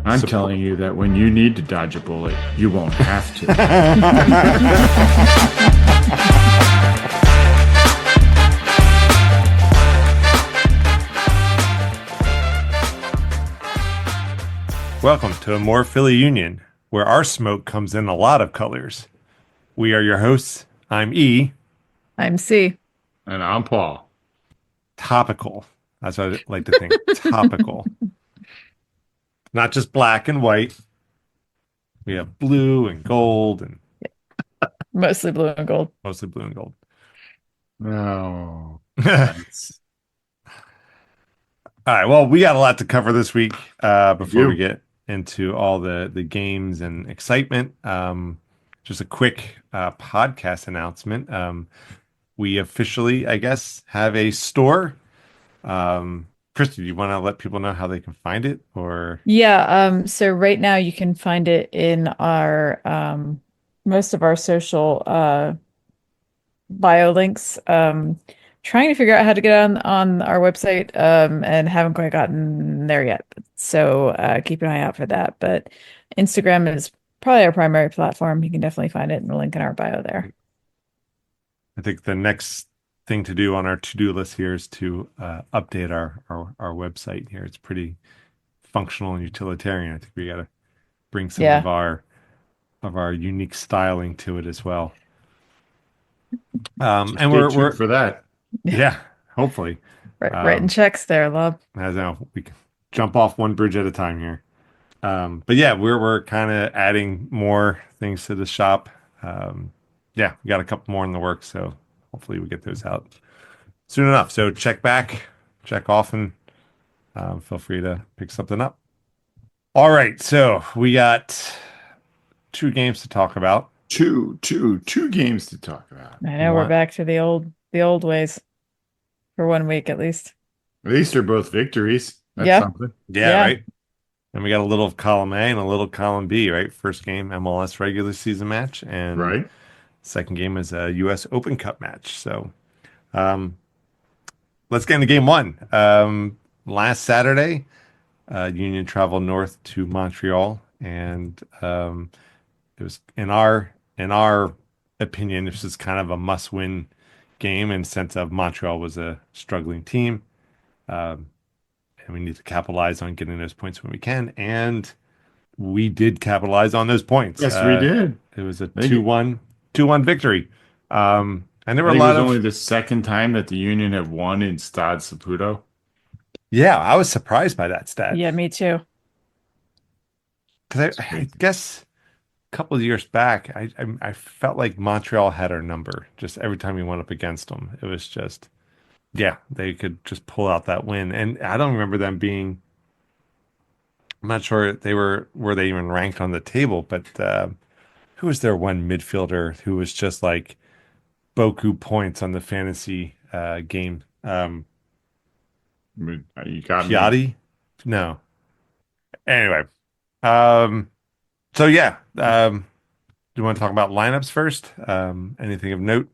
I'm telling you that when you need to dodge a bullet, you won't have to. Welcome to amorephillyunion, where our smoke comes in a lot of colors. We are your hosts. I'm E. I'm C. And I'm Paul. Topical. That's what I like to think. Topical. Not just black and white. We have blue and gold and Mostly blue and gold. mostly blue and gold. No. All right. Well, we got a lot to cover this week before we get into all the games and excitement. Just a quick podcast announcement. We officially, I guess, have a store. Christy, do you want to let people know how they can find it or? Yeah, so right now you can find it in our most of our social bio links. Trying to figure out how to get on our website and haven't quite gotten there yet. So keep an eye out for that. But Instagram is probably our primary platform. You can definitely find it in the link in our bio there. I think the next thing to do on our to-do list here is to update our website here. It's pretty functional and utilitarian. I think we got to bring some Yeah. of our unique styling to it as well. And And we're we're for that. yeah, hopefully. Writing checks there, love. I know we can jump off one bridge at a time here. But yeah, we're kind of adding more things to the shop. Yeah, we got a couple more in the works, so hopefully we get those out soon enough. So check often. Feel free to pick something up. All right, so we got two games to talk about. Two games to talk about. I know we're back to the old ways for 1 week at least. At least they're both victories. That's Yeah. something. Yeah, right. And we got a little column A and a little column B, right? First game, MLS regular season match, and Right. second game is a U.S. Open Cup match. So let's get into game one. Last Saturday, Union traveled north to Montreal, and it was in our opinion, this is kind of a must-win game in the sense of Montreal was a struggling team. And we need to capitalize on getting those points when we can. And we did capitalize on those points. Yes, we did. It was a 2-1 victory. And there were I a think lot it was of only the second time that the Union have won in Stade Saputo. Yeah, I was surprised by that stat. Yeah, me too. Because I guess a couple of years back, I felt like Montreal had our number. Just every time we went up against them, it was just, yeah, they could just pull out that win. And I don't remember them being, I'm not sure were they even ranked on the table, but who was their one midfielder who was just like Boku points on the fantasy game? You got me. Piatti? No. Anyway, so yeah, do you want to talk about lineups first? Anything of note?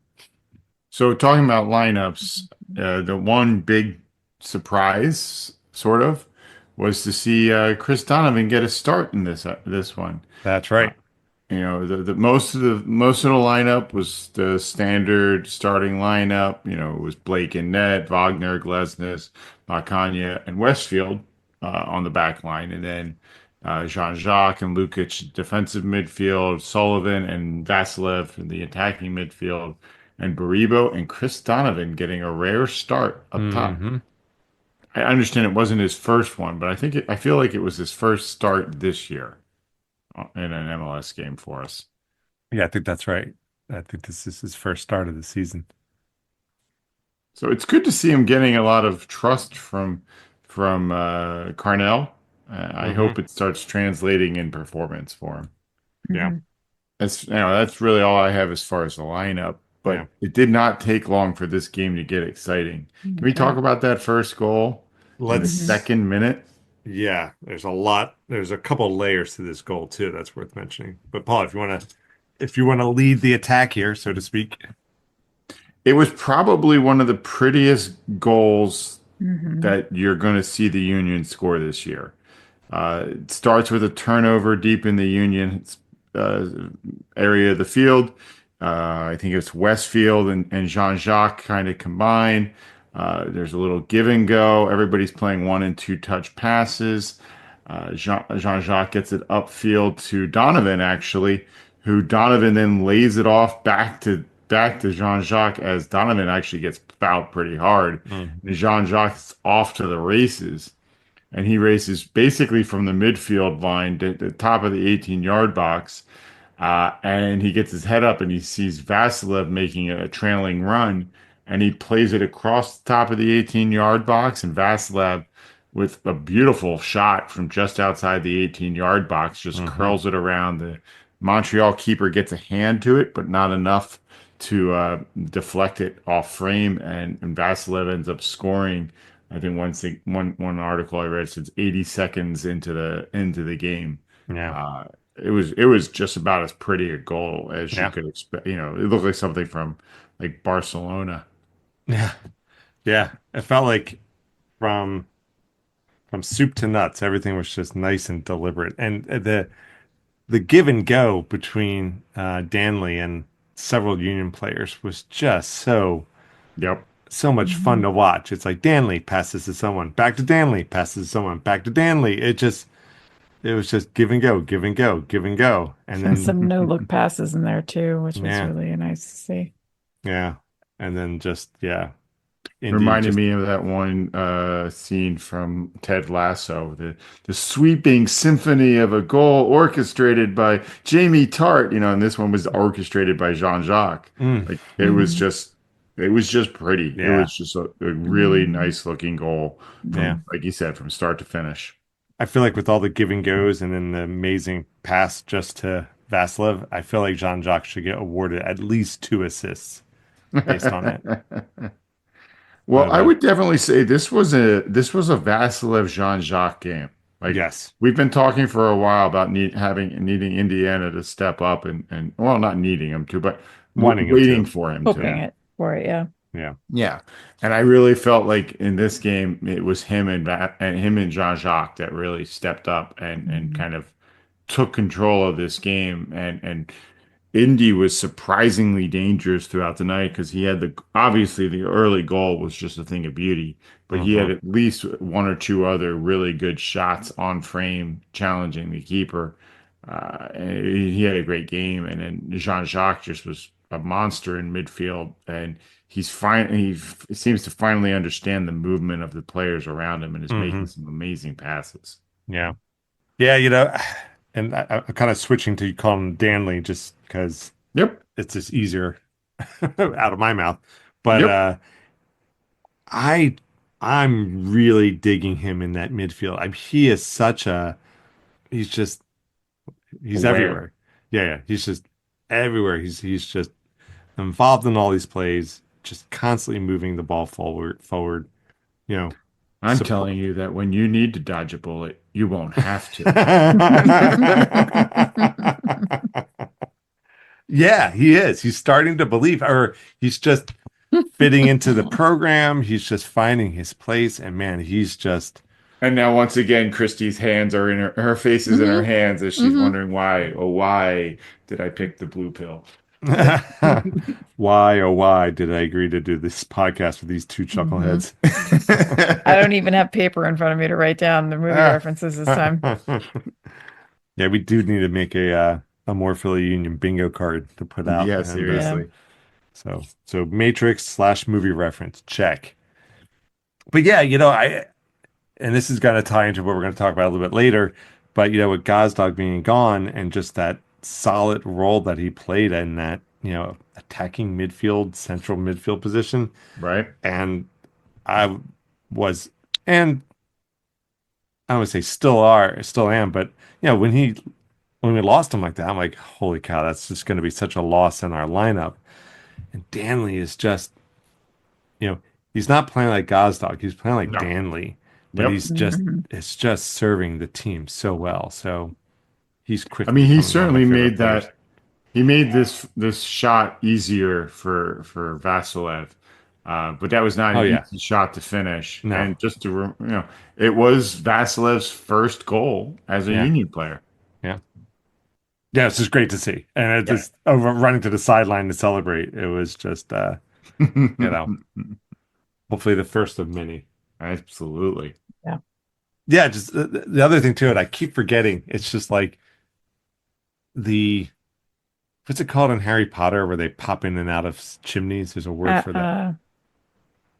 So talking about lineups, the one big surprise, sort of, was to see Chris Donovan get a start in this one. That's right. You know, the most of the lineup was the standard starting lineup. You know, it was Blake and net, Wagner, Glesnes, Macania, and Westfield on the back line, and then Jean-Jacques and Lukic defensive midfield, Sullivan and Vasilev in the attacking midfield, and Baribo and Chris Donovan getting a rare start up top. I understand it wasn't his first one, but I feel like it was his first start this year in an MLS game for us. Yeah, I think that's right. I think this is his first start of the season. So it's good to see him getting a lot of trust from Carnell. I hope it starts translating in performance for him. Yeah. That's really all I have as far as the lineup. But it did not take long for this game to get exciting. Can we talk about that first goal in the second minute? Yeah, there's a couple layers to this goal too that's worth mentioning. But Paul, if you want to lead the attack here, so to speak. It was probably one of the prettiest goals that you're going to see the Union score this year. It starts with a turnover deep in the Union uh, area of the field. I think it's Westfield and Jean-Jacques kind of combine. There's a little give and go. Everybody's playing one and two touch passes. Jean-Jacques gets it upfield to Donovan, actually, who Donovan then lays it off back to Jean-Jacques as Donovan actually gets fouled pretty hard. Mhm. And Jean-Jacques is off to the races, and he races basically from the midfield line to the top of the 18-yard box. And he gets his head up and he sees Vasilev making a trailing run, and he plays it across the top of the 18-yard box. And Vasilev, with a beautiful shot from just outside the 18-yard box, just Mhm. curls it around. The Montreal keeper gets a hand to it, but not enough to deflect it off frame. And Vasilev ends up scoring. I think one article I read says 80 seconds into the game. Yeah. Uh, it was just about as pretty a goal as you Yeah. could expect. It looked like something from like Barcelona. Yeah. Yeah. It felt like from soup to nuts, everything was just nice and deliberate. And the give and go between Danley and several Union players was just Yep. so much fun Mhm. to watch. It's like Danley passes to someone, back to Danley, passes to someone, back to Danley. It was just give and go, give and go, give and go. And then Some no look passes in there too, which was yeah, really nice to see. yeah. And then just yeah, Indy Reminded just me of that one scene from Ted Lasso, the sweeping symphony of a goal orchestrated by Jamie Tart, and this one was orchestrated by Jean-Jacques. mm, Like Mhm. it was just pretty. It yeah, was just a really Mhm. nice looking goal yeah. from, like you said, from start to finish. I feel like with all the give and goes and then the amazing pass just to Vasilev, I feel like Jean-Jacques should get awarded at least 2 assists based on it. Well, But I would definitely say this was a Vasilev Jean-Jacques game. Like yes, we've been talking for a while about needing Indiana to step up and well, not needing him to, but wanting him waiting to. for him Hoping to. Yeah, it for it, yeah. yeah. Yeah, and I really felt like in this game it was him and Jean-Jacques that really stepped up and Mhm. kind of took control of this game, and Indy was surprisingly dangerous throughout the night because he had obviously the early goal was just a thing of beauty, but he had Hmm. at least one or two other really good shots on frame challenging the keeper. And he had a great game, and then Jean-Jacques just was a monster in midfield, and he seems to finally understand the movement of the players around him and is making Hmm. some amazing passes. Yeah. Yeah, and I'm kind of switching to call him Danley just because Yep, it's just easier out of my mouth. But yep, I I'm really digging him in that midfield. He is such a he's just he's aware. everywhere. Yeah, yeah. He's just everywhere. He's just involved in all these plays, just constantly moving the ball forward, you know, I'm support. telling you that when you need to dodge a bullet, you won't have to. Yeah, he is. He's starting to believe, or he's just fitting into the program. He's just finding his place, and man, he's just And now, once again, Christie's hands are in her face is in her Hmm. hands as she's Hmm. wondering why did I pick the blue pill? why, oh, why did I agree to do this podcast with these two Hmm. chuckleheads? I don't even have paper in front of me to write down the movie references this time. Yeah, we do need to make a amorephillyunion bingo card to put out, Yeah, and Yeah. seriously. so Matrix slash movie reference check. But yeah, I and this is going to tie into what we're going to talk about a little bit later. But with Gazdag being gone and just that solid role that he played in that attacking midfield, central midfield position, Right? and I was, and I would say still am, but when we lost him like that, I'm like, holy cow, that's just going to be such a loss in our lineup. And Danley is just, you know, he's not playing like Gazdag. He's playing like No. Danley, but Yep. Hmm. it's just serving the team so well. So he's I quickly mean, he becoming one of my certainly favorite made players. that he made this shot easier for Vasilev. But that was not Oh an yeah. easy shot to finish. No. And just to, it was Vasilev's first goal as a Yeah. Union player. Yeah. Yeah, it's just great to see. And it Yeah. just over running to the sideline to celebrate. It was just you know, hopefully the first of many. Absolutely. Yeah. Yeah, just the other thing too, and I keep forgetting. It's just like the what's it called in Harry Potter where they pop in and out of chimneys? There's a word Uh, for that. uh,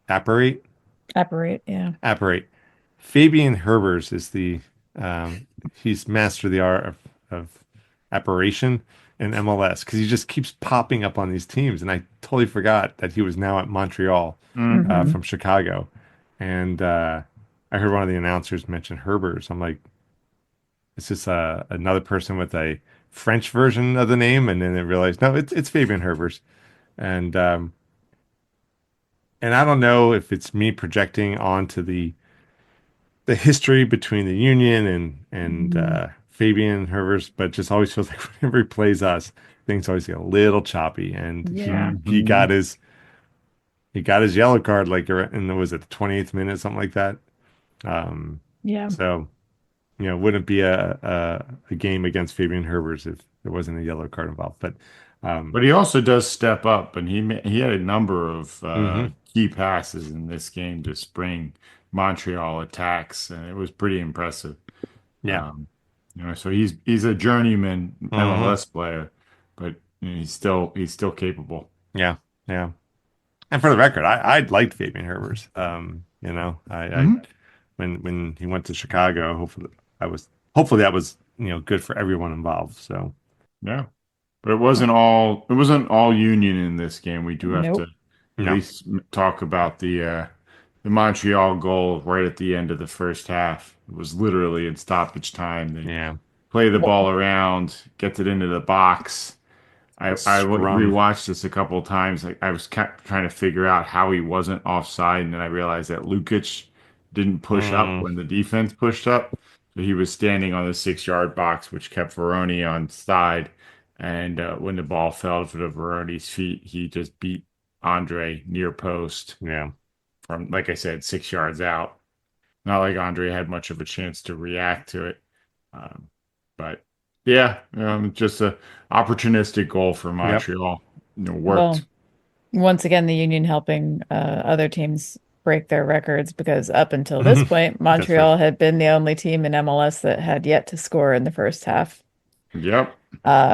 Apparate? Apparate, yeah. Apparate. Fabian Herbers is the he's master the art of apparition in MLS because he just keeps popping up on these teams, and I totally forgot that he was now at Montreal Hmm. Hmm. from Chicago, and I heard one of the announcers mention Herbers. I'm like, it's just another person with a French version of the name, and then I realized no, it's Fabian Herbers, and um, and I don't know if it's me projecting onto the history between the Union and Mhm. Fabian Herbers, but it just always feels like whenever he plays us, things always get a little choppy. And Yeah. he got his yellow card like in was it the 28th minute, something like that. Um, Yeah. so wouldn't be a game against Fabian Herbers if there wasn't a yellow card involved. But um, But he also does step up, and he had a number of mhm, key passes in this game to spring Montreal attacks, and it was pretty impressive. yeah, Um, so he's a journeyman mhm, MLS player, but he's still capable. yeah, yeah. And for the record, I liked Fabian Herbers. I Hmm. when he went to Chicago, hopefully that was good for everyone involved. So Yeah, but it wasn't all Union in this game. We do have to Nope. at no, least talk about the Montreal goal right at the end of the first half. It was literally in stoppage time. They yeah, play the Well, ball around, gets it into the box. the I scrum. rewatched this a couple of times. I was trying to figure out how he wasn't offside, and then I realized that Lukic didn't push up Mm, when the defense pushed up. So he was standing on the 6 yard box, which kept Veroni on side. And when the ball fell to the Veroni's feet, he just beat Andre near post yeah, from, like I said, 6 yards out. Not like Andre had much of a chance to react to it. Um, but yeah, just a opportunistic goal for yep. Montreal. Worked. well, once again, the Union helping other teams break their records because up until this point, That's right. Montreal had been the only team in MLS that had yet to score in the first half. Yep.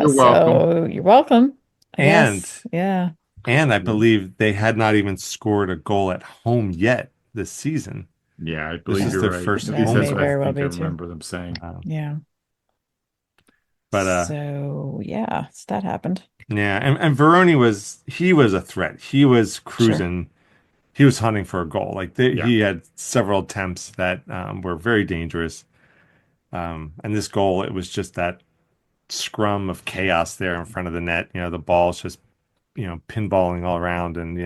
You're welcome. So you're welcome. And Yes, yeah. and I believe they had not even scored a goal at home yet this season. Yeah, I This believe is you're their right. first At least That home that's may what I goal. very well think I be too. remember them saying. Uh, Yeah. but So yeah, so that happened. yeah, and Veroni he was a threat. He was Sure. cruising. He was hunting for a goal. Like Yeah, he had several attempts that were very dangerous. And this goal, it was just that scrum of chaos there in front of the net. The ball's just pinballing all around, and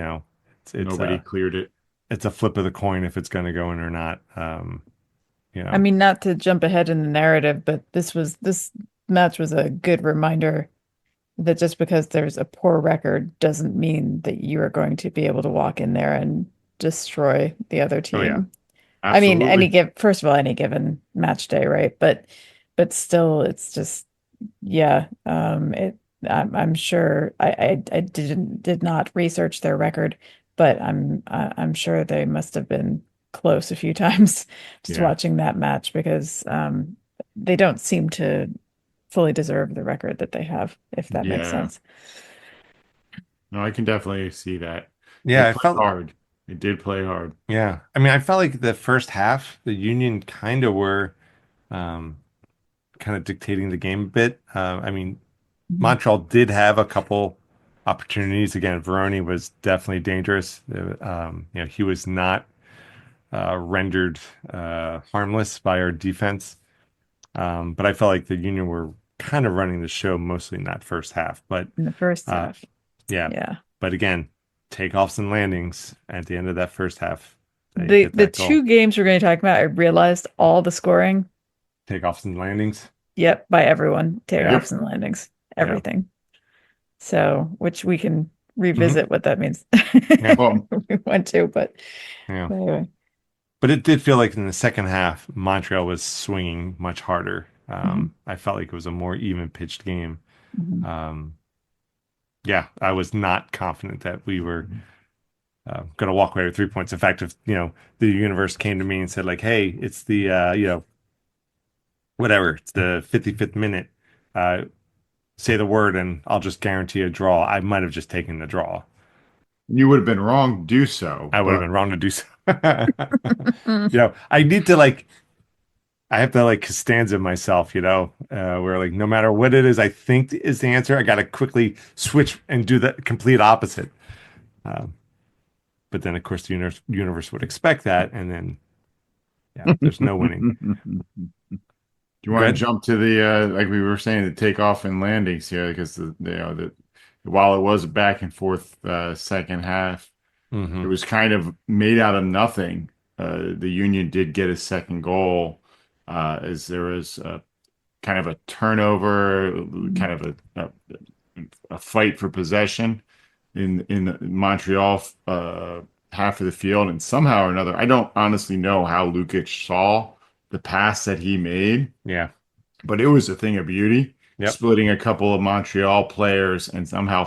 it's nobody a cleared it. it's a flip of the coin if it's going to go in or not. You I know, mean, not to jump ahead in the narrative, but this match was a good reminder that just because there's a poor record doesn't mean that you are going to be able to walk in there and destroy the other oh yeah, team. I mean, Absolutely. first of all, any given match day, right? But still, it's just yeah. I'm sure I did not research their record, but I'm sure they must have been close a few times just Yeah. watching that match because they don't seem to fully deserve the record that they have, if that makes Yeah. sense. No, I can definitely see that. They yeah. I played felt hard. They did play hard. yeah. I mean, I felt like the first half, the Union kind of were um, kind of dictating the game a bit. I mean, Mhm. Montreal did have a couple opportunities. Again, Veroni was definitely dangerous. He was not rendered harmless by our defense. But I felt like the Union were kind of running the show mostly in that first half. But In the first uh, half. yeah, Yeah. but again, takeoffs and landings at the end of that first half, they The get the that two goal. games we're going to talk about, I realized all the scoring, Takeoffs and landings. yep, by everyone, Yeah, takeoffs Yep. and landings, yeah, everything. So, which we can Hmm. revisit what that means. Yeah, Well, We want to, yeah. but anyway. But it did feel like in the second half, Montreal was swinging much harder. Mhm, I felt like it was a more even pitched game. mhm. Um, yeah, I was not confident that we were going to walk away with 3 points. In fact, if the universe came to me and said like, "Hey, it's the whatever, it's the 55th minute, uh, say the word, and I'll just guarantee a draw," I might have just taken the draw. you would have been wrong to do so, I would have but been wrong to do so. Mm. I need to like I have to like Costanza myself, where like no matter what it is I think is the answer, I got to quickly switch and do the complete opposite. Um, but then, of course, the universe would expect that, and then yeah, there's no winning. do you want to Good. jump to the like we were saying, the takeoff and landings here? Because while it was a back and forth second half, it Hmm. was kind of made out of nothing. The Union did get a second goal, as there was kind of a turnover, Mhm. kind of a fight for possession in the Montreal half of the field, and somehow or another, I don't honestly know how Lukic saw the pass that he made, Yeah. but it was a thing of beauty, Yep. splitting a couple of Montreal players and somehow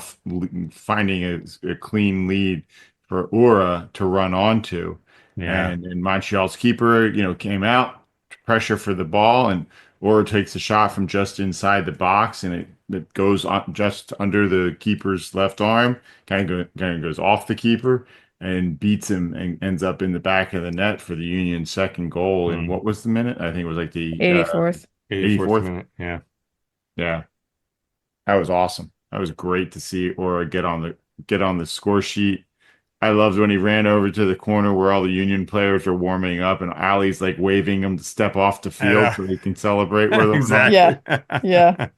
finding a clean lead for Ura to run onto. Yeah. And Montreal's keeper, came out to pressure for the ball, and Ura takes a shot from just inside the box, and it goes on just under the keeper's left arm, kind of goes off the keeper and beats him and ends up in the back of the net for the Union's second goal. And Mm. what was the minute? I think it was like the 84th. 84th 84th. minute. Yeah. Yeah, that was awesome. That was great to see Aura get on the score sheet. I loved when he ran over to the corner where all the Union players are warming up, and Ali's like waving them to step off the I field know. so they can celebrate where they're on. Yeah. Exactly. Yeah.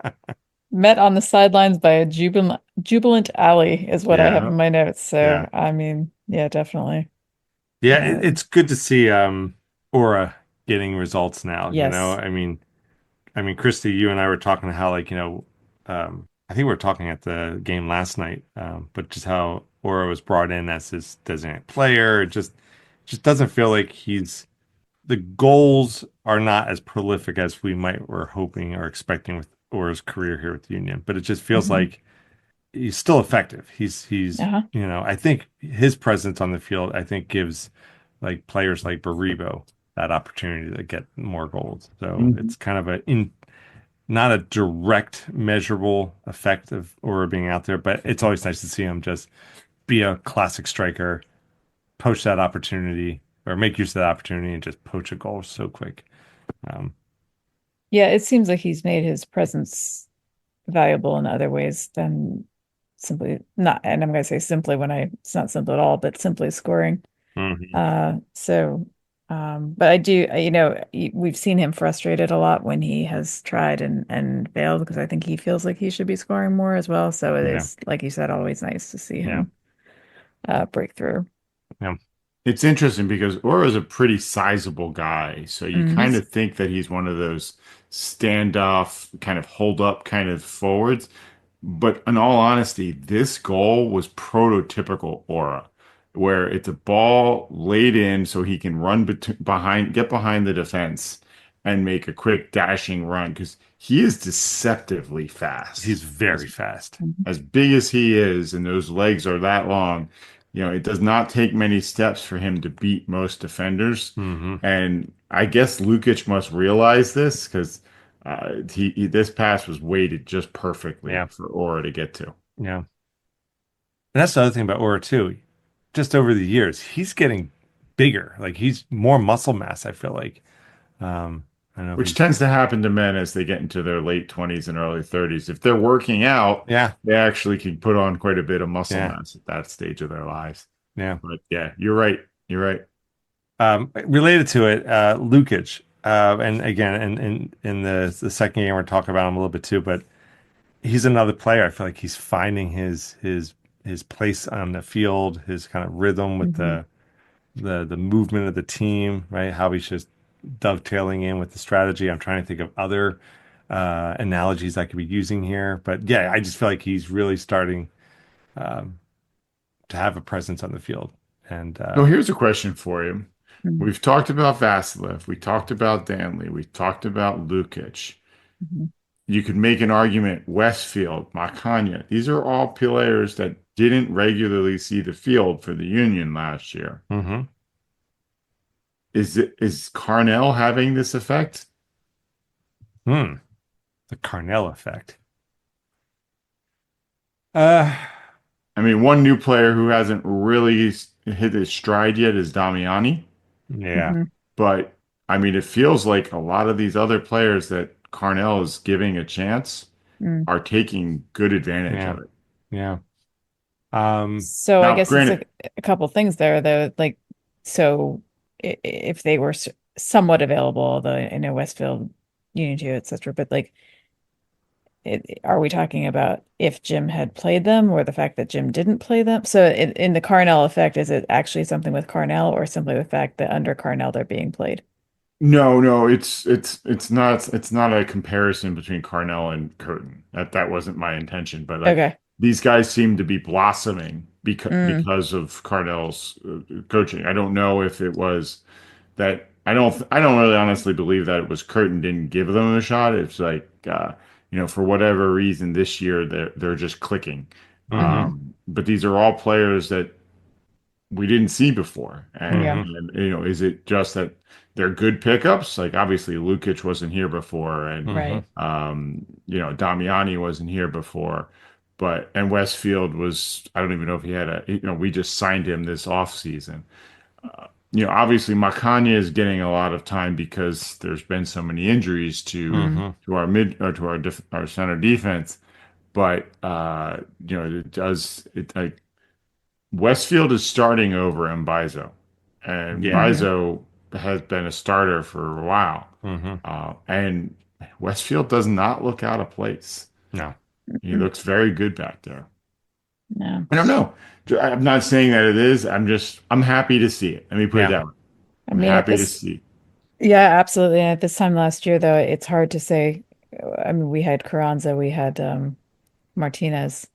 Met on the sidelines by a jubilant alley is what I have Yeah, in my notes. Yeah. So, I mean, yeah, definitely. Yeah, Uh, it's good to see Aura getting. yes. Christy, you and I were talking how I think we were talking at the game last night, but just how Aura was brought in as this designated player. It just doesn't feel like the goals are not as prolific as we might were hoping or expecting with Aura's career here with the Union, but it just feels Hmm. like he's still effective. Uh-huh. I think his presence on the field, I think gives like players like Baribo that opportunity to get more goals. So Mhm. it's kind of not a direct measurable effect of Aura being out there, but it's always nice to see him just be a classic striker, poach that opportunity or make use of that opportunity and just poach a goal so quick. Um, Yeah, it seems like he's made his presence valuable in other ways than simply not, and I'm going to say simply when it's not simple at all, but simply scoring. mhm. But I do, we've seen him frustrated a lot when he has tried and failed because I think he feels like he should be scoring more as well. So it Yeah, is, like you said, always nice to see yeah, him break through. yeah. It's interesting because Ura's a pretty sizable guy, so you Hmm. kind of think that he's one of those standoff, kind of hold up kind of forwards. But in all honesty, this goal was prototypical Aura, where it's a ball laid in so he can run get behind the defense and make a quick dashing run because he is deceptively He's fast. very fast. As big as he is, and those legs are that long, it does not take many steps for him to beat most defenders. Hmm. And I guess Lukic must realize this because this pass was weighted just perfectly Yeah, for Aura to get to. yeah. And that's the other thing about Aura too. Just over the years, he's getting bigger. Like he's more muscle mass, I feel like. Um, I don't know if Which he's tends to happen to men as they get into their late 20s and early 30s. If they're working out, yeah, they actually can put on quite a bit of muscle yeah, mass at that stage of their lives. yeah. But yeah, you're right. You're right. Related to it, Lukic, and again, in the second game, we're talking about him a little bit too, but he's another player. I feel like he's finding his place on the field, his kind of rhythm with Hmm. the movement of the team, right? How he's just dovetailing in with the strategy. I'm trying to think of other analogies I could be using here, but yeah, I just feel like he's really starting. to have a presence on the field. And So here's a question for you. Mhm. We've talked about Vasilev. We talked about Danley. We talked about Lukic. Mhm. You could make an argument, Westfield, Makanya. These are all players that didn't regularly see the field for the Union last year. mhm. Is Carnell having this effect? Hmm. The Carnell effect. Uh, I mean, one new player who hasn't really hit his stride yet is Damiani, yeah, Mhm. but I mean, it feels like a lot of these other players that Carnell is giving a chance Mm. are taking good advantage yeah, of it. yeah. So I Now, guess it's granted, a couple things there, though. Like, so if they were somewhat available, the Westfield, Union 2, etc. But like, are we talking about if Jim had played them, or the fact that Jim didn't play them? So in the Carnell effect, is it actually something with Carnell, or simply the fact that under Carnell they're being played? no, it's not a comparison between Carnell and Curtin. That wasn't my intention, but like Okay. these guys seem to be blossoming Mm, because of Carnell's coaching. I don't know if it was that I don't really honestly believe that it was Curtin didn't give them a shot. It's like for whatever reason this year they're just clicking. hmm. But these are all players that we didn't see before. Yeah. Is it just that they're good pickups? Like obviously Lukic wasn't here before, and Right. Damiani wasn't here before, and Westfield was, I don't even know if he had we just signed him this off season. Obviously Makanya is getting a lot of time because there's been so many injuries to Mm, Mhm. to our mid or to our center defense, but it does it like Westfield is starting over Mbaizo, and Yeah. hmm. Mbaizo has been a starter for a while. Mhm. And Westfield does not look out of place. No. He looks very good back there. No. I don't know. I'm not saying that it is. I'm happy to see it. Let me put it Yeah. that way. I I'm mean, at happy to this, see. yeah, absolutely. And at this time last year, though, it's hard to say. I mean, we had Carranza, we had Martinez.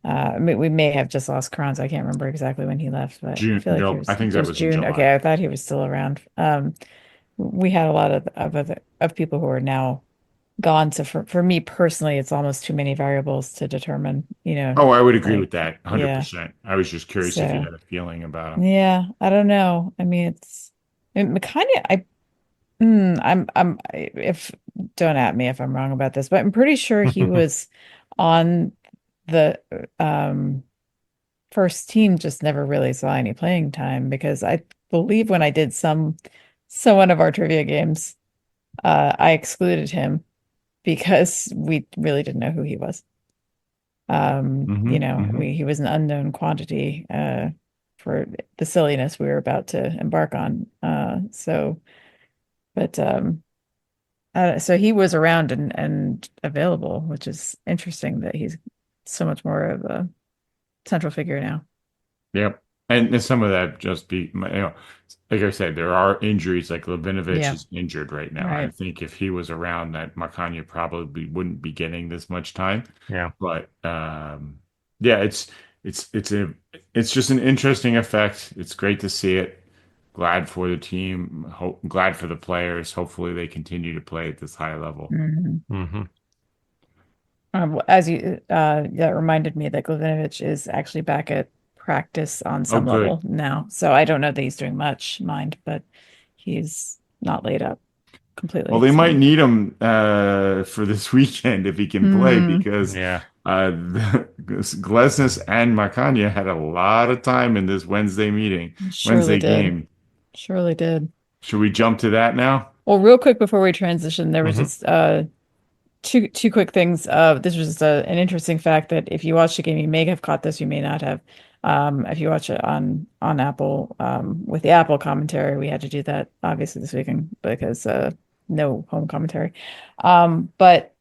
I mean, we may have just lost Carranza. I can't remember exactly when he left, but I June, feel like he no, I was think that just was in June. July. Okay, I thought he was still around. We had a lot of people who are now gone. So for me personally, it's almost too many variables to determine, Oh, I would agree like, with that yeah. 100%. I was just curious if you So had a feeling about him. yeah, I don't know. I mean, Makanya, if don't at me if I'm wrong about this, but I'm pretty sure he was on the first team, just never really saw any playing time because I believe when I did some one of our trivia games, I excluded him because we really didn't know who he was. Hmm. He was an unknown quantity for the silliness we were about to embark on. So he was around and available, which is interesting that he's so much more of a central figure now. Yep. And some of that just like I said, there are injuries. Like Levinovich Yeah, is injured right now. I right. think if he was around, that Makanya probably wouldn't be getting this much time. Yeah. But yeah, it's it's a it's just an interesting effect. It's great to see it. Glad for the team. Glad for the players. Hopefully, they continue to play at this high level. Mhm. Mhm. As you that reminded me that Glavinovich is actually back at practice on Oh, some good. level now. So I don't know that he's doing much, mind, but he's not laid up Well, completely. they might So need him for this weekend if he can play hmm, because Yeah. Glesnes and Makanya had a lot of time in this surely Wednesday did. game. Surely did. Should we jump to that now? Well, real quick before we transition, there was Mhm. just two quick things. This was just an interesting fact that if you watch the game, you may have caught this, you may not have. If you watch it on Apple, with the Apple commentary, we had to do that obviously this weekend because no home commentary. But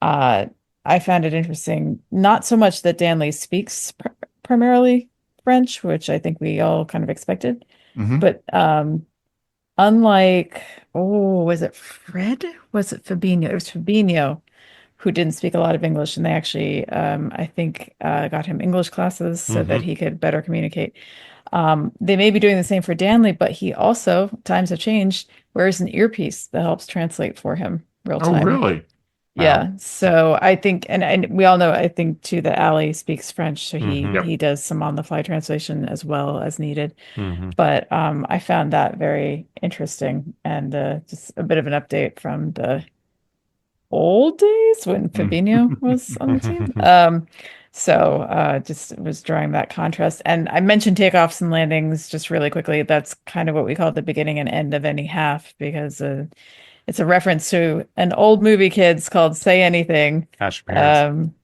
uh, I found it interesting, not so much that Danley speaks primarily French, which I think we all kind of expected, Hmm. but unlike, oh, was it Fred? Was it Fabinho? It was Fabinho who didn't speak a lot of English, and they actually, I think, got him English classes so that Hmm. he could better communicate. They may be doing the same for Danley, but he also, times have changed, wears an earpiece that helps translate for him real Oh, time. really? Wow. Yeah, so I think, and we all know, I think too, that Ali speaks French, so he Hmm. Yep. he does some on the fly translation as well as needed. Hmm. But I found that very interesting and just a bit of an update from the old days when Fabinho was on the team. So just was drawing that contrast. And I mentioned takeoffs and landings just really quickly. That's kind of what we call the beginning and end of any half because it's a reference to an old movie kids called Say Anything. Ask your parents. Um,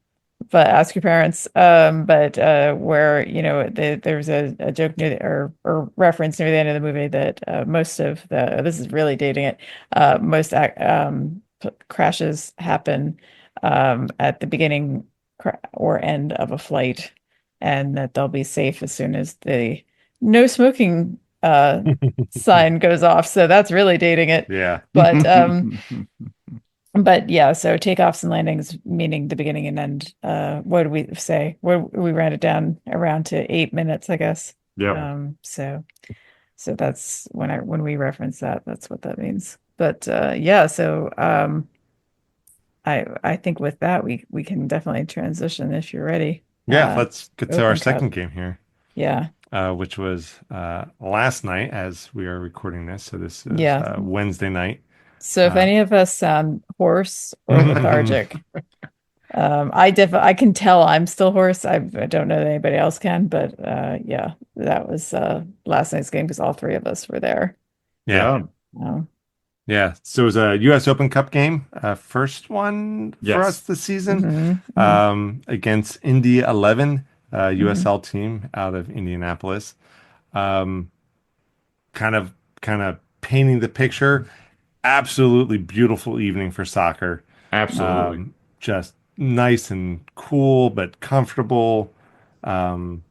but ask your parents. But where there's a joke near or reference near the end of the movie that most of the this is really dating it. Crashes happen at the beginning or end of a flight, and that they'll be safe as soon as the no smoking sign goes off. So that's really dating it. Yeah. But yeah, so takeoffs and landings, meaning the beginning and end. What do we say? We ran it down around to 8 minutes, I guess. Yep. So that's when we reference that, that's what that means. But yeah, so I think with that we can definitely transition if you're ready. Yeah, let's get to our Open Cup. second game here, Yeah. which was last night as we are recording this. So this is Yeah. Wednesday night. So if any of us sound hoarse or lethargic, I can tell I'm still hoarse. I don't know that anybody else can, but yeah, that was last night's game because all three of us were there. Yeah. Oh, Yeah. So it was a US Open Cup game, first one for us Yes. this season, mhm, against Indy 11, mhm, USL team out of Indianapolis. Um, kind of painting the picture. Absolutely beautiful evening for soccer. Absolutely. Just nice and cool, but comfortable. Um,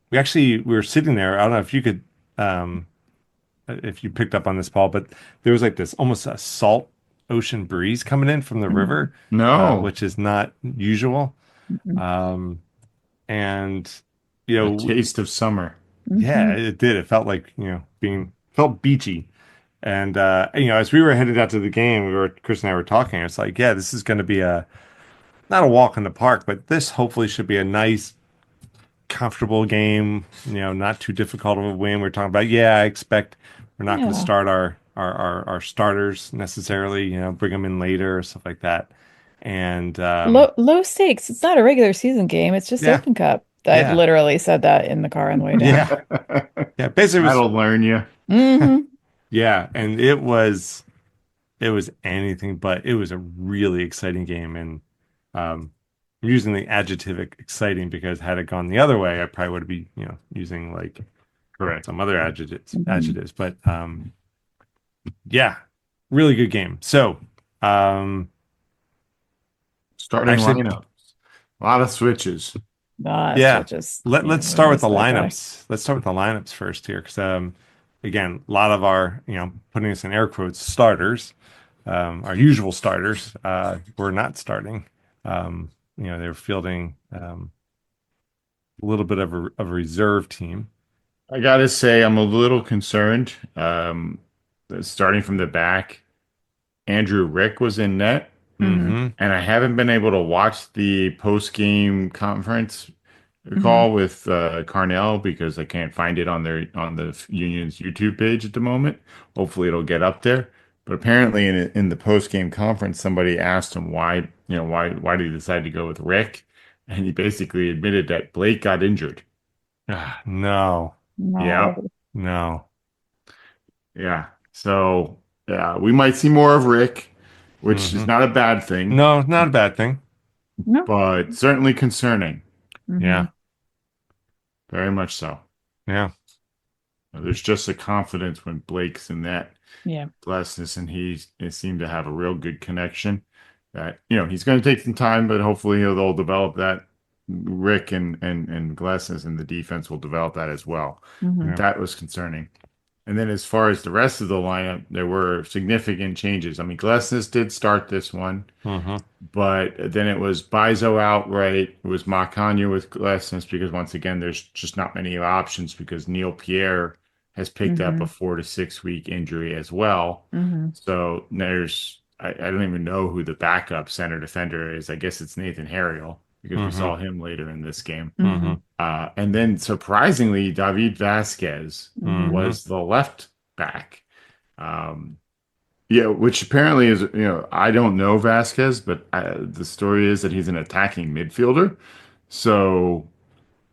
we were sitting there. I don't know if you could, um, if you picked up on this, Paul, but there was like this almost a salt ocean breeze coming in from the mhm, river, No, which is not usual. mhm, Um, and a taste of summer. yeah, mhm. it did. It felt like, being felt beachy. And as we were headed out to the game, Chris and I were talking. It's like, yeah, this is going to be not a walk in the park, but this hopefully should be a nice, comfortable game. Not too difficult of a win. We're talking about, yeah, I expect we're not going to Yeah. start our starters necessarily. Bring them in later or stuff like that. And Low stakes. It's not a regular season game. It's just yeah, Open Cup. I yeah, literally said that in the car on the way down. yeah, yeah. Basically, it was That'll learn you. Hmm. yeah, and it was anything but. It was a really exciting game, and um, I'm using the adjective exciting because had it gone the other way, I probably would be, using like Correct. some other adjectives. Hmm. Adjectives, but yeah, really good game. So, Starting actually, lineup. A lot of switches. yeah, Switches. Yeah, let's we start with missed the that guy. lineups. Let's start with the lineups first here, because again, a lot of our, putting this in air quotes, starters, our usual starters, were not starting. They were fielding a little bit of a reserve team. I gotta say, I'm a little concerned. Starting from the back, Andrew Rick was in net, Hmm. Hmm. and I haven't been able to watch the post-game conference Hmm. call with Carnell because I can't find it on the union's YouTube page at the moment. Hopefully, it'll get up there. But apparently, in the post-game conference, somebody asked him why did he decide to go with Rick, and he basically admitted that Blake got injured. Ah, no, Yeah, No. no. yeah. So yeah, we might see more of Rick, which is Hmm. not a bad thing, No, not a bad thing. No. but certainly concerning. Hmm. Yeah, Very much so. yeah. There's just a confidence when Blake's in that Yeah. Glassness and he seemed to have a real good connection that he's going to take some time, but hopefully they'll develop that. Rick and Glassness and the defense will develop that as well. Hmm. Yeah. That was concerning. And then as far as the rest of the lineup, there were significant changes. I mean, Glesnes did start this one, Hmm. but then it was Bizo outright. It was Macanya with Glesnes because once again, there's just not many options because Neil Pierre has picked up a Hmm. 4 to 6 week injury as well. Hmm. So I don't even know who the backup center defender is. I guess it's Nathan Harriel because we Hmm. saw him later in this game. Hmm. Hmm. And then surprisingly, David Vasquez Hmm. Hmm. was the left back. Um, yeah, which apparently is, I don't know Vasquez, but the story is that he's an attacking midfielder. So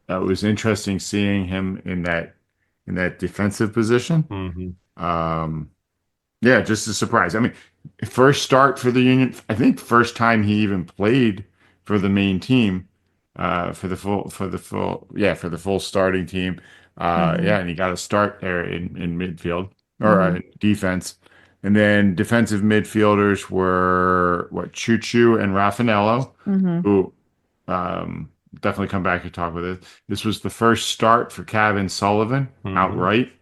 it was interesting seeing him in that defensive position. Hmm. Um, yeah, just a surprise. I mean, first start for the Union. I think first time he even played for the main team, for the full starting team. Hmm. Yeah, and he got a start there in midfield or Hmm. defense. And then defensive midfielders were what Choo Choo and Raffanello, Hmm. who um, definitely come back and talk with it. This was the first start for Kevin Sullivan Hmm. outright,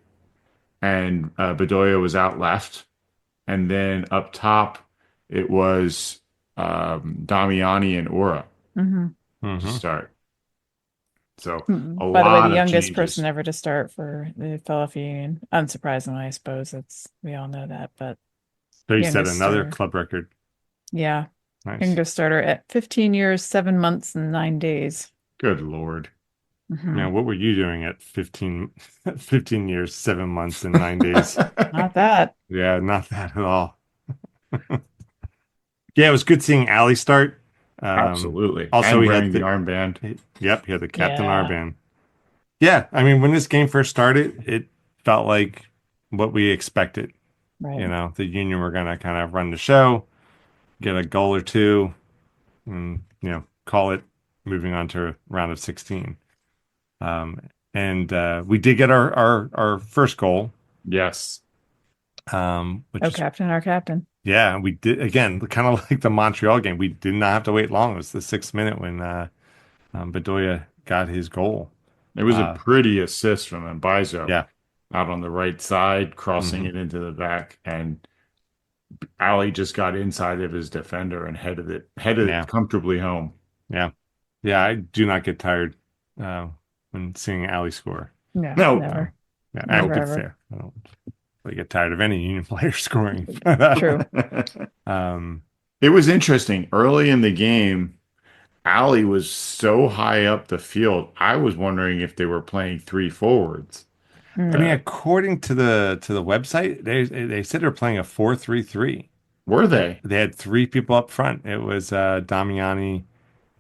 and Bedoya was out left. And then up top, it was Damiani and Aura Hmm. to Hmm. start. So a By the way, the lot of youngest person changes. ever to start for the Philadelphia Union. Unsurprisingly, I suppose we all know that, but So you said youngest another starter. club record. Yeah, Nice. youngest starter at 15 years, 7 months, and 9 days. Good Lord. Hmm. Now, what were you doing at 15, 15 years, 7 months, and 9 days? Not that. Yeah, not that at all. Yeah, it was good seeing Ali start. Absolutely. Also, And he had wearing the armband. yep, he had the captain Yeah, armband. Yeah, I mean, when this game first started, it felt like what we expected. right. The Union were gonna kind of run the show, get a goal or two, and call it moving on to round of 16. Um, and we did get our first goal, Yes. which Oh, is Captain, our captain. yeah, we did again, kind of like the Montreal game. We did not have to wait long. It was the 6th minute when Bedoya got his goal. It was a Uh, pretty assist from Mbaizo yeah, out on the right side, crossing hmm, it into the back. And Ali just got inside of his defender and headed yeah, it comfortably home. yeah, yeah. I do not get tired uh, when seeing Ali score. No, No, Uh, never, yeah, I never, don't get ever. fair. I don't really get tired of any Union player scoring. True. um, it was interesting. Early in the game, Ali was so high up the field. I was wondering if they were playing three forwards. I mean, Mm. according to the website, they said they're playing a 4-3-3. Were they? They had three people up front. It was Damiani,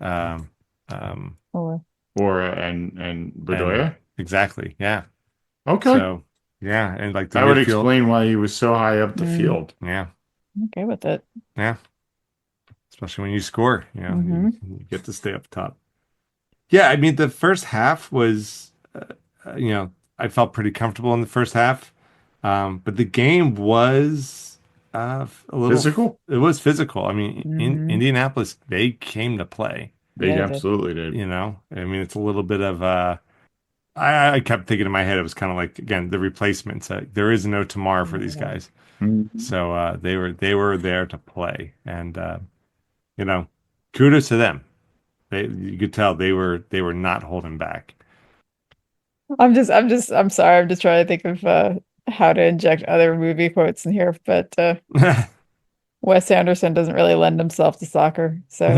um, um, Or Or and and Bedoya? exactly, yeah. Okay. So yeah, and like the That would midfield, explain why he was so high up the mm, field. yeah, okay with it. yeah. Especially when you score, Hmm. you get to stay up top. Yeah, I mean the first half was, I felt pretty comfortable in the first half, but the game was a little. Physical? It was physical. I mean, in Hmm. Indianapolis, they came to play. They Yeah, they did. absolutely did. I mean, it's a little bit of I kept thinking in my head it was kind of like again the replacements. There is no tomorrow for these Yeah. guys, Mhm. so they were there to play, and you know, kudos to them. You could tell they were not holding back. I'm sorry. I'm just trying to think of how to inject other movie quotes in here, but Wes Anderson doesn't really lend himself to soccer. So,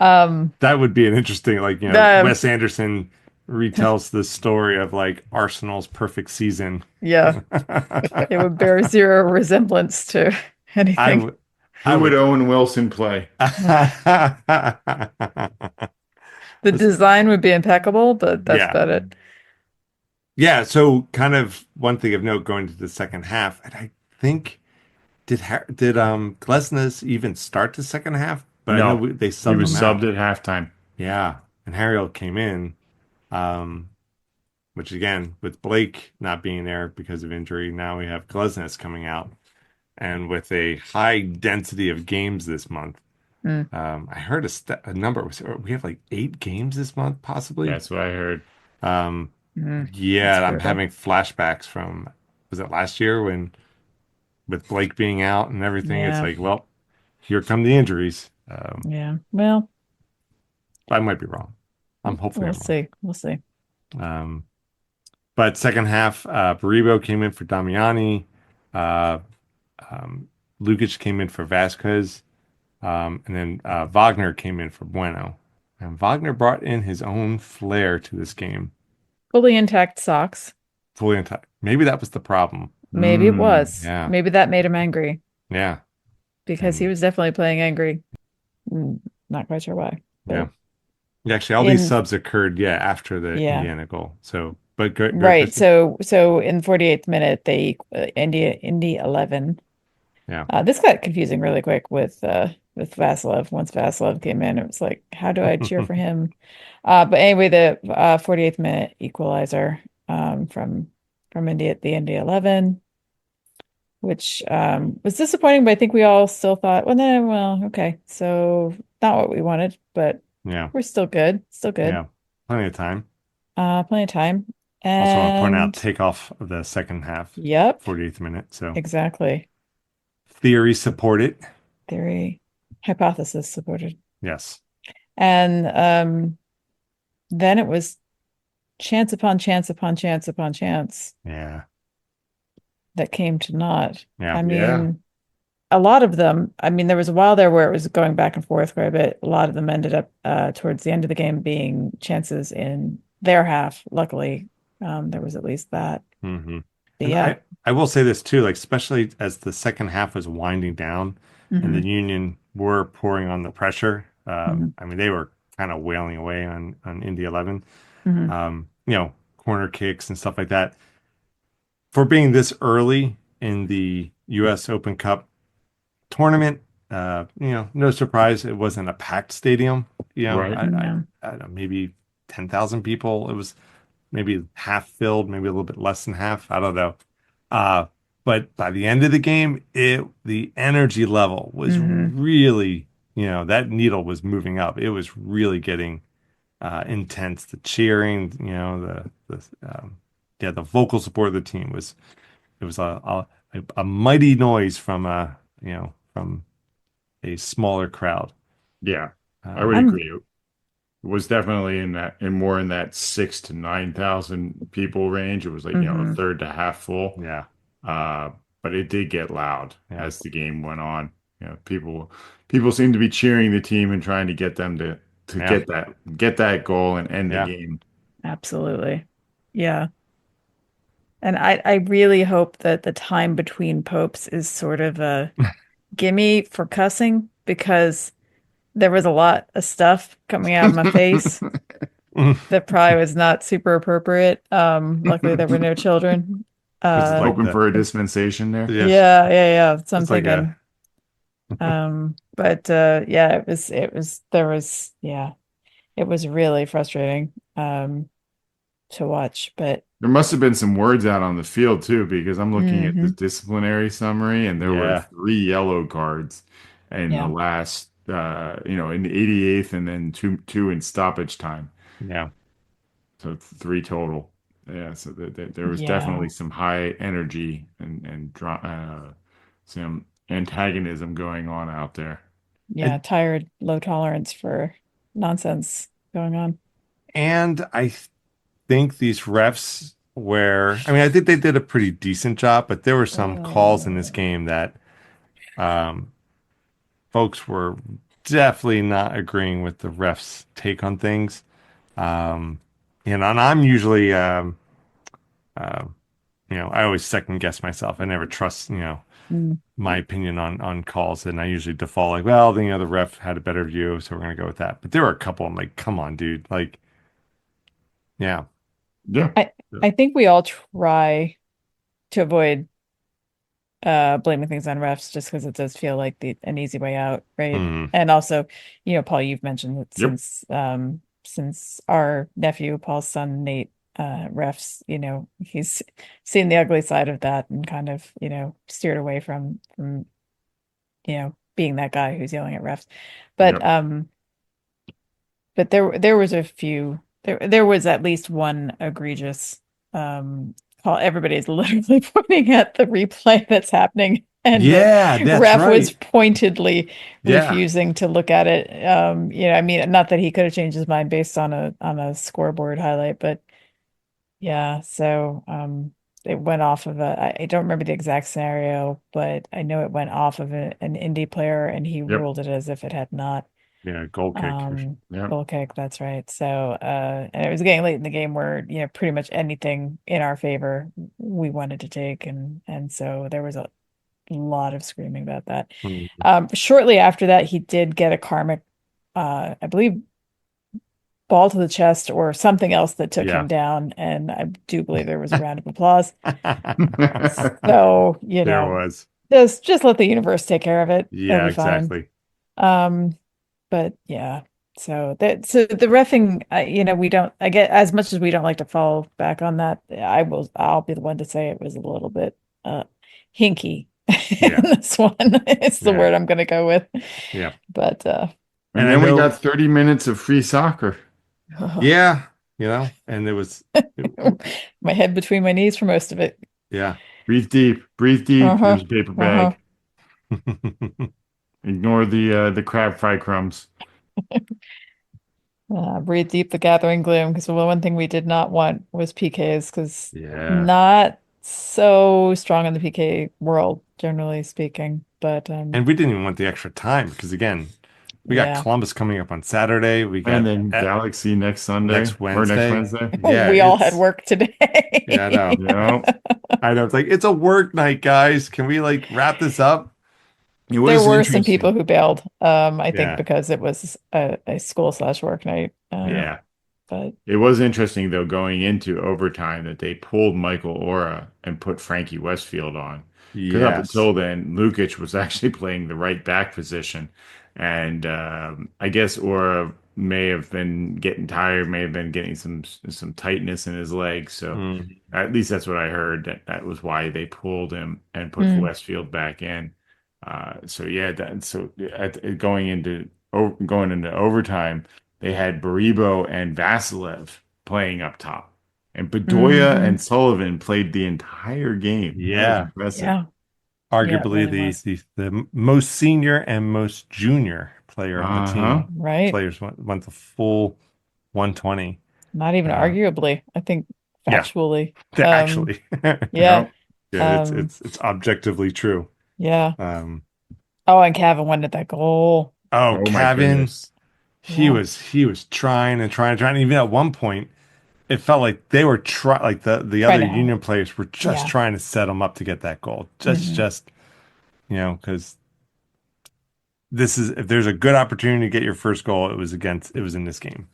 um, That would be an interesting, like, the Wes Anderson retells the story of like Arsenal's perfect season. yeah, it would bear zero resemblance to I anything. would, I Who would would. Owen Wilson play? The design would be impeccable, but that's Yeah. about it. Yeah. So, kind of one thing of note going to the second half, and I think did Glesnes even start the second half? But I know No, they he subbed was him subbed out. at halftime. Yeah, and Harriel came in, um, which again, with Blake not being there because of injury, now we have Glesnes coming out, and with a high density of games this month. Mm. I heard a number. We have like 8 games this month, possibly. That's what I heard. That's Yeah, I'm brutal. having flashbacks from, was it last year when with Blake being out and everything? It's Yeah, like, well, here come the injuries. yeah. Well, I might be wrong. Hopefully we'll I'm wrong. see. We'll see. Um, but second half, Baribo came in for Damiani. Uh, um, Lukic came in for Vasquez. And then Wagner came in for Bueno. And Wagner brought in his own flair to this game, Fully intact socks. fully intact. Maybe that was the problem. Maybe it was. Yeah, Maybe that made him angry yeah, because he and was definitely playing angry. Not quite sure why, yeah. but Actually, all these in subs occurred, yeah, after the yeah, Indiana goal. So, but go, right. Kristen. So in the 48th minute, they Indy 11. Yeah. This got confusing really quick with Vasilev. Once Vasilev came in, it was like, how do I cheer for him? But anyway, the 48th minute equalizer from Indy at the Indy 11, which was disappointing, but I think we all still thought, well, no, well, okay, so not what we wanted, but Yeah, we're still good, still good. yeah. Plenty of time. Plenty of time. Also want to point out And takeoff of the second half, yep, 48th minute. So exactly. theory supported. Theory, hypothesis supported. Yes. And then it was chance upon chance upon chance upon chance Yeah. that came to naught. Yeah. I Yeah. mean, a lot of them, I mean, there was a while there where it was going back and forth quite a bit. A lot of them ended up towards the end of the game being chances in their half. Luckily, there was at least that. hmm But And yeah. I will say this too, like especially as the second half was winding down and the Hmm. Union were pouring on the pressure. Hmm. I mean, they were kind of wailing away on Indy 11. Hmm. Corner kicks and stuff like that. For being this early in the U.S. Open Cup tournament, no surprise it wasn't a packed stadium. Right. Yeah. I don't know, maybe 10,000 people. It was maybe half filled, maybe a little bit less than half. I don't know. Uh, but by the end of the game, the energy level was Hmm. really, that needle was moving up. It was really getting intense. The cheering, the vocal support of the team was it was a mighty noise from from a smaller crowd. Yeah. I would Um, I'm agree. It was definitely in that 6 to 9,000 people range. It was like, a hmm third to half full. yeah, Uh, but it did get loud yeah, as the game went on. People seemed to be cheering the team and trying to get them to yeah, get that goal and end the yeah. game. absolutely. Yeah. And I really hope that the time between popes is sort of a gimme for cussing because there was a lot of stuff coming out of my face that probably was not super appropriate. Luckily there were no children. Was it like Hoping the for a dispensation there. yes? Yeah. That's what I'm It's like a thinking. But yeah, it was really frustrating to watch. But There must have been some words out on the field too, because I'm looking at the hmm disciplinary summary, and there were yeah, 3 yellow cards in the yeah, last, in the 88th, and then two in stoppage time. yeah. So three total. Yeah, so there was yeah, definitely some high energy some antagonism going on out there. yeah, And tired, low tolerance for nonsense going on. I think these refs were, I mean, I think they did a pretty decent job, but there were some calls in this Uh, game that um, folks were definitely not agreeing with the refs' take on things. Um, and I'm usually, uh, I always second guess myself. I never trust, mm, my opinion on calls, and I usually default like, well, the ref had a better view, so we're gonna go with that. But there were a couple I'm like, come on, dude, like, yeah, Yeah. I Yeah. I think we all try to avoid blaming things on refs just because it does feel like an easy way out, right? mm, And also, Paul, you've mentioned that Yep. since our nephew, Paul's son Nate, refs, he's seen the ugly side of that and kind of, steered away from being that guy who's yelling at refs. But Yep. um but there was a few There was at least one egregious call. Everybody's literally pointing at the replay that's happening, and the Yeah, that's ref was right. pointedly Yeah. refusing to look at it. I mean, not that he could have changed his mind based on a scoreboard highlight, but yeah, so it went off of I don't remember the exact scenario, but I know it went off of an Indy player and he Yep. ruled it as if it had not. Yeah, goal kick. Yep. Goal kick, that's right. So and it was getting late in the game where, pretty much anything in our favor we wanted to take, and so there was a lot of screaming about that. Mm. Shortly after that, he did get a karmic, I believe, ball to the chest or something else that took him Yeah. down, and I do believe there was a round of applause. So, There was. just let the universe take care of it. It'll Yeah, be fine. exactly. But yeah. So the reffing, we don't. I get, as much as we don't like to fall back on that, I'll be the one to say it was a little bit hinky Yeah. in this one. It's the Yeah. word I'm going to go with. Yeah. But And And I then we know- got 30 minutes of free soccer. Yeah, and it was my head between my knees for most of it. yeah. Breathe deep. Breathe deep. Uh-huh. There's a paper bag. Ignore the crab fry crumbs. Breathe deep the gathering gloom, because the one thing we did not want was PKs, because Yeah. not so strong in the PK world, generally speaking. But And we didn't even want the extra time because again, we got yeah, Columbus coming up on Saturday. We got And then Galaxy next Sunday. next Or next Wednesday. Wednesday. Yeah, we all had it's- work today. Yeah, I know. You know, I know. It's like it's a work night, guys. Can we wrap this up? it There was were some people interesting. who bailed. I think Yeah. because it was a school/work night. Yeah. But It was interesting, though, going into overtime that they pulled Michael Ora and put Frankie Westfield on. Because up Yes. until then, Lukic was actually playing the right back position. And I guess Ora may have been getting tired, may have been getting some tightness in his legs. So Mm. at least that's what I heard. That was why they pulled him and put Mm. Westfield back in. So yeah, going into overtime, they had Baribo and Vasilev playing up top, and Bedoya Mhm. and Sullivan played the entire game. That was Yeah. impressive. yeah, Arguably it really was. the most senior and most junior player on the Uh-huh. team. Right. Players went the full 120. Not even Uh, arguably. I think yeah. factually. Actually. Yeah. Yeah, Um, it's objectively true. Yeah. Um, Oh, and Cavan wanted that goal. oh, Oh my Kevin, goodness. he Yeah. was trying and trying and trying. Even at one point, it felt like they were like the Trying other to- Union players were just Yeah. trying to set him up to get that goal. Mhm. Just because this is if there's a good opportunity to get your first goal, it was in this game.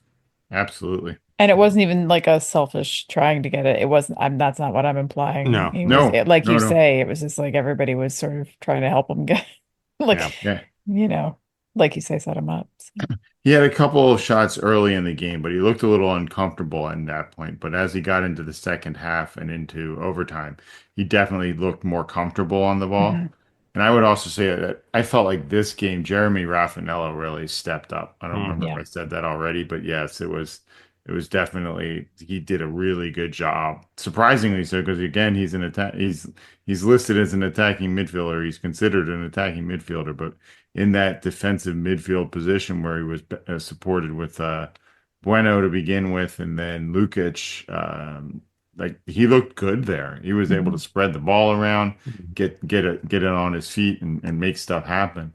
Absolutely. And it wasn't even like a selfish trying to get it. It wasn't, that's not what I'm implying. No. He No. was, like No, you no. say, it was just like everybody was sort of trying to help him get, like, Yeah. Yeah. like you say, set him up. So, He had a couple of shots early in the game, but he looked a little uncomfortable at that point. But as he got into the second half and into overtime, he definitely looked more comfortable on the ball. Mhm. And I would also say that I felt like this game, Jeremy Raffanello really stepped up. I don't remember Yeah. if I said that already, but yes, it was definitely he did a really good job. Surprisingly so, because again, he's listed as an attacking midfielder. He's considered an attacking midfielder, but in that defensive midfield position where he was supported with Bueno to begin with, and then Lukic, like he looked good there. He was able to spread the ball around, get it on his feet, and make stuff happen.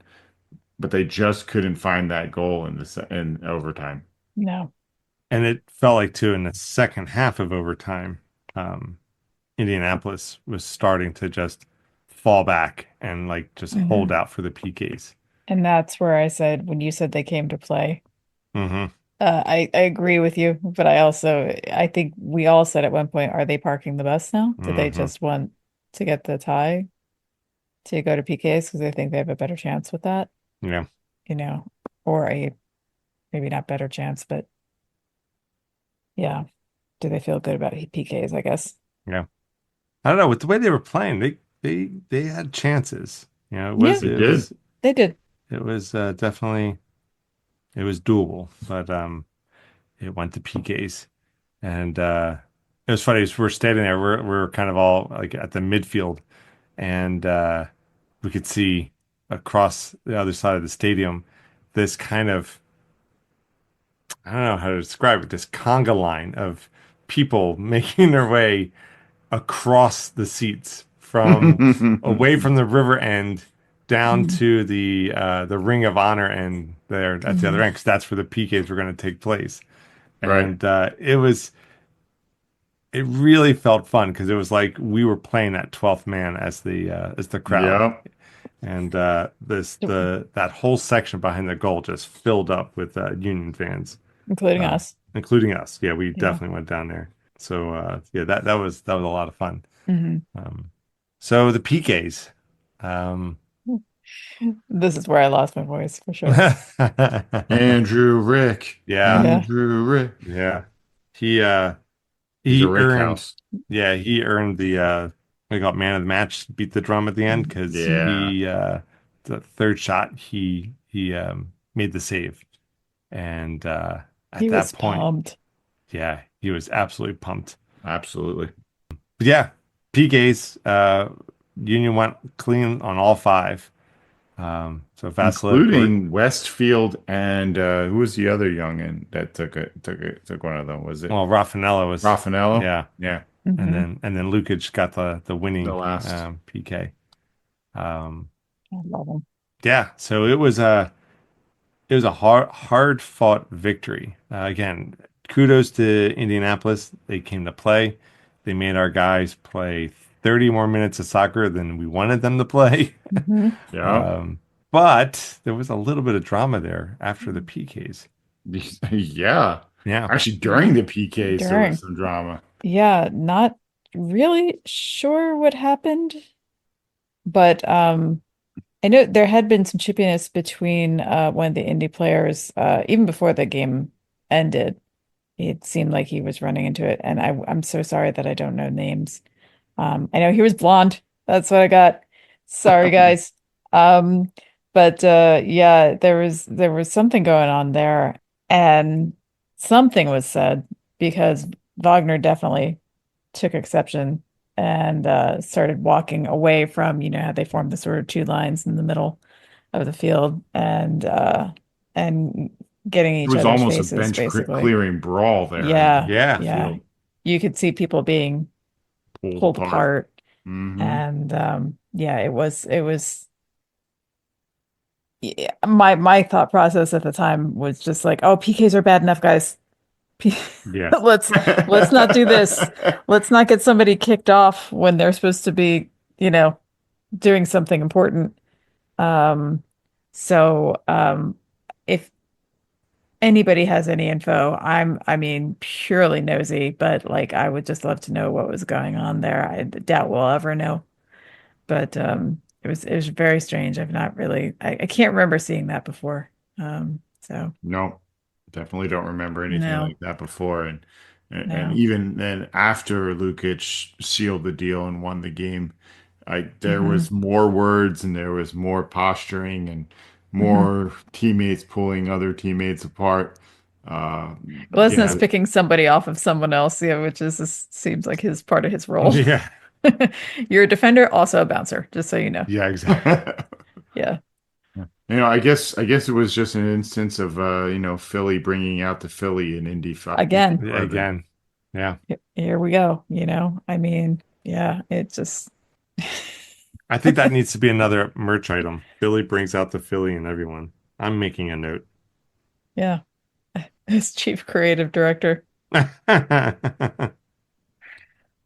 But they just couldn't find that goal in overtime. No. And it felt like too in the second half of overtime, Indianapolis was starting to just fall back and like just hold out for the PKs. And that's where I said, when you said they came to play, Mm-hmm. I agree with you, but I think we all said at one point, are they parking the bus now? Do they Mhm. just want to get the tie to go to PKs because they think they have a better chance with that? Yeah. Or maybe not better chance, but yeah. Do they feel good about PKs, I guess? Yeah. I don't know. With the way they were playing, they had chances. It was They it did. was They did. it was definitely it was doable. But it went to PKs. And it was funny. We're standing there. We're kind of all like at the midfield, and we could see across the other side of the stadium this kind of, I don't know how to describe it, this conga line of people making their way across the seats from away from the river end down Mhm. to the Ring of Honor end there at the other Mhm. end, because that's where the PKs were going to take place. Right. And it really felt fun because it was like we were playing that 12th man as the crowd. Yep. And that whole section behind the goal just filled up with Union fans, Including um, us. including us. Yeah, we Yeah. definitely went down there. So yeah, that was a lot of fun. Hmm. Um, so the PKs. Um, This is where I lost my voice for sure. Andrew Rick. yeah, Yeah. Andrew Rick. yeah. He He's a he Rick earned house. yeah, he earned the we got man of the match, beat the drum at the end because Yeah. he the third shot he made the save. And at He that was point, pumped. yeah, he was absolutely pumped. Absolutely. But yeah, PKs, Union went clean on all five. So Vasilevsky, or Including Westfield and who was the other youngin that took one of them? Was it well, Raffanella was, Raffanello? yeah, Yeah, Hmm. and then Lukic got the the winning last. PK. Um, I love him. yeah, so it was a hard fought victory. Again, kudos to Indianapolis. They came to play. They made our guys play 30 more minutes of soccer than we wanted them to play. Hmm. Yeah. Um, but there was a little bit of drama there after the PKs. Yeah. Yeah. Actually, during Yeah. the PKs, there was During. some drama. Yeah, not really sure what happened, but I know there had been some chippiness between one of the indie players even before the game ended. It seemed like he was running into it, and I'm so sorry that I don't know names. I know he was blonde. That's what I got. Sorry, guys. Um, but yeah, there was something going on there, and something was said because Wagner definitely took exception and started walking away from, how they formed the sort of two lines in the middle of the field and getting It each was other's almost a faces, bench basically. clearing brawl there in Yeah, Yeah. the yeah. field, You could see people being pulled pulled apart. apart. Hmm. And yeah, it was yeah, my thought process at the time was just like, oh, PKs are bad enough, guys. P- Yeah. let's not do this. Let's not get somebody kicked off when they're supposed to be, doing something important. Um, so if anybody has any info, I mean, purely nosy, but like I would just love to know what was going on there. I doubt we'll ever know. But it was very strange. I've not really I can't remember seeing that before. So No, definitely don't remember anything no, like that before. And no. even then, after Lukic sealed the deal and won the game, there Hmm. was more words and there was more posturing and Hmm. more teammates pulling other teammates apart. Uh, Glesnes Yeah. yeah, picking somebody off of someone else, yeah, which seems like his part of his role. Yeah. You're a defender, also a bouncer, just so you know. Yeah, exactly. Yeah. I guess it was just an instance of Philly bringing out the Philly in Indy Again, Yeah, 11. again. Yeah. here we go, I mean, yeah, it just I think that needs to be another merch item. Billy brings out the Philly and everyone. I'm making a note. yeah, as chief creative director.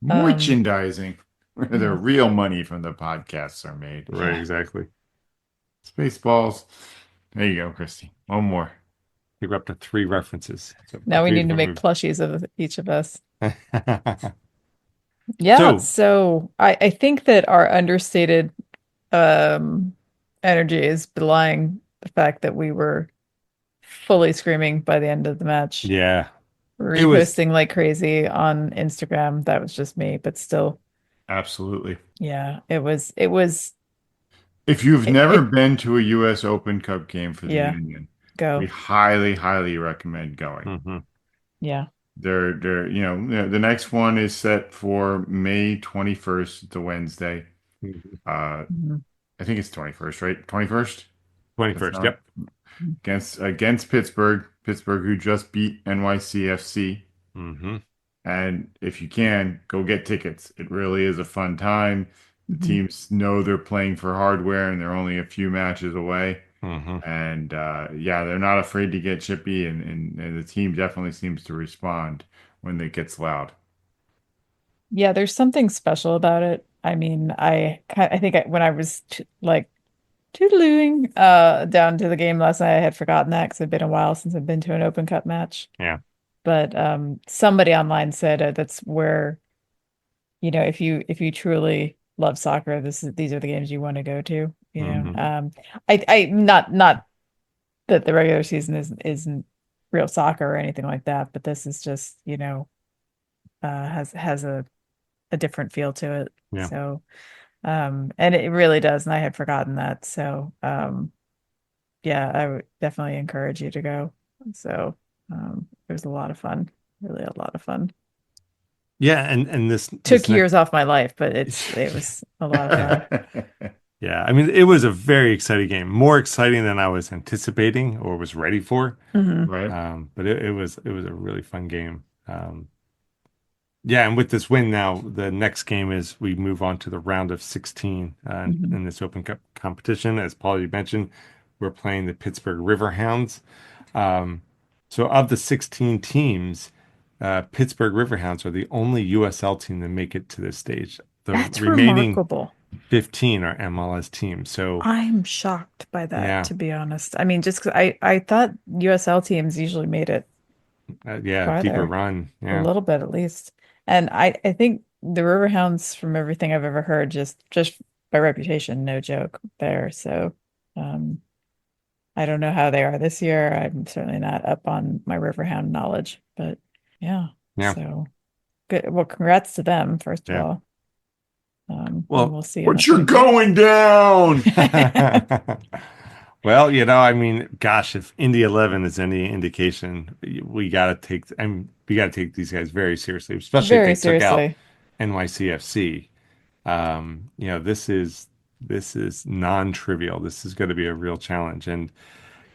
Um, Merchandising, where the yeah. real money from the podcasts are made. Right, Yeah. exactly. Spaceballs. There you go, Christy. One more. I think we're up to three references. So Now we three need to different make movies. plushies of each of us. Yeah, So, so I think that our understated um energy is belying the fact that we were fully screaming by the end of the match, yeah, it was, reposting like crazy on Instagram. That was just me, but still, Absolutely. yeah, it was If you've it, never it been to a US Open Cup game for the yeah, Union, we go. highly, highly recommend going. mhm. Yeah. They're the next one is set for May 21st, the Wednesday. Mhm. Uh, Mhm. I think it's 21st, right? 21st. That's 21st. not Yep. against Pittsburgh. Pittsburgh, who just beat NYCFC. Hmm. And if you can, go get tickets. It really is a fun time. The Mhm. teams know they're playing for hardware and they're only a few matches away. Hmm. And yeah, they're not afraid to get chippy, and the team definitely seems to respond when it gets loud. Yeah, there's something special about it. I mean, I think when I was t like toodalooing down to the game last night, I had forgotten that because it'd been a while since I've been to an Open Cup match. Yeah. But somebody online said that's where, if you truly love soccer, these are the games you want to go to, you know. Hmm. I not that the regular season isn't real soccer or anything like that, but this is just, has a different feel to it. Yeah. So, and it really does, and I had forgotten that. So, yeah, I would definitely encourage you to go. So, it was a lot of fun, really a lot of fun. Yeah. And this Took next. years off my life, but it was a lot of fun. Yeah. I mean, it was a very exciting game, more exciting than I was anticipating or was ready for. Hmm. Right? But it was a really fun game. Yeah, and with this win now, the next game is we move on to the round of 16 Hmm. in this Open Cup competition. As Paul you mentioned, we're playing the Pittsburgh Riverhounds. Um, so of the 16 teams, Pittsburgh Riverhounds are the only USL team that make it to this stage. The That's remaining remarkable. 15 are MLS teams. So I'm shocked by that, yeah, to be honest. I mean, just 'cause I thought USL teams usually made it yeah, deeper farther, run. a Yeah, little bit at least. And I think the Riverhounds, from everything I've ever heard, just by reputation, no joke there. So, um, I don't know how they are this year. I'm certainly not up on my Riverhound knowledge, but yeah. yeah, So good. Well, congrats to them, first of yeah. all. And Well, we'll see in a But you're few years. going down. well, I mean, gosh, if Indy 11 is any indication, we got to take, we got to take these guys very seriously, especially if they Very took out seriously. NYCFC. This is non-trivial. This is going to be a real challenge. And,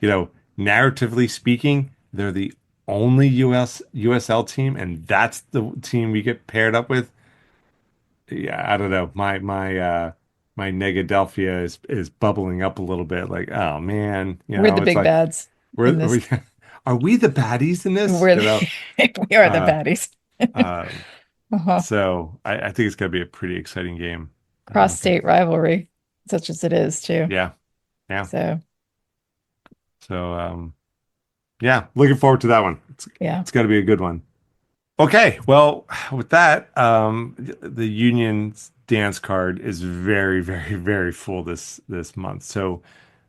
you know, narratively speaking, they're the only USL team, and that's the team we get paired up with. Yeah, I don't know. My Negadelphia is bubbling up a little bit. Like, oh man, We're the it's big like bads in we're this. we are we the baddies in this? We're the, we are the Uh, baddies. uh, Uh-huh. so I think it's gonna be a pretty exciting game. I'm looking. Cross-state rivalry, such as it is too. Yeah, yeah. So So yeah, looking forward to that one. yeah. It's gonna be a good one. Okay, well, with that, the Union's dance card is very, very, very full this month. So.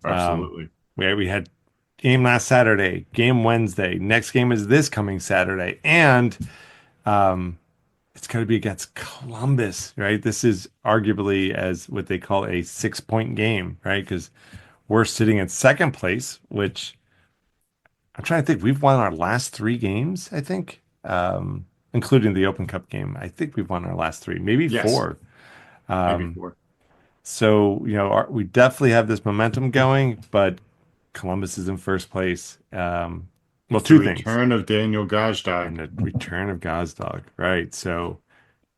Um, Absolutely. we had game last Saturday, game Wednesday. Next game is this coming Saturday, and um, it's going to be against Columbus, right? This is arguably as what they call a 6 point game, right? Because we're sitting in second place, which I'm trying to think. We've won our last three games, I think, including the Open Cup game. I think we've won our last three, maybe Yes, four. maybe Um, four. so we definitely have this momentum going, but Columbus is in first place. Well, It's the two things. return of Daniel And Gazdag. the return of Gazdag, right? So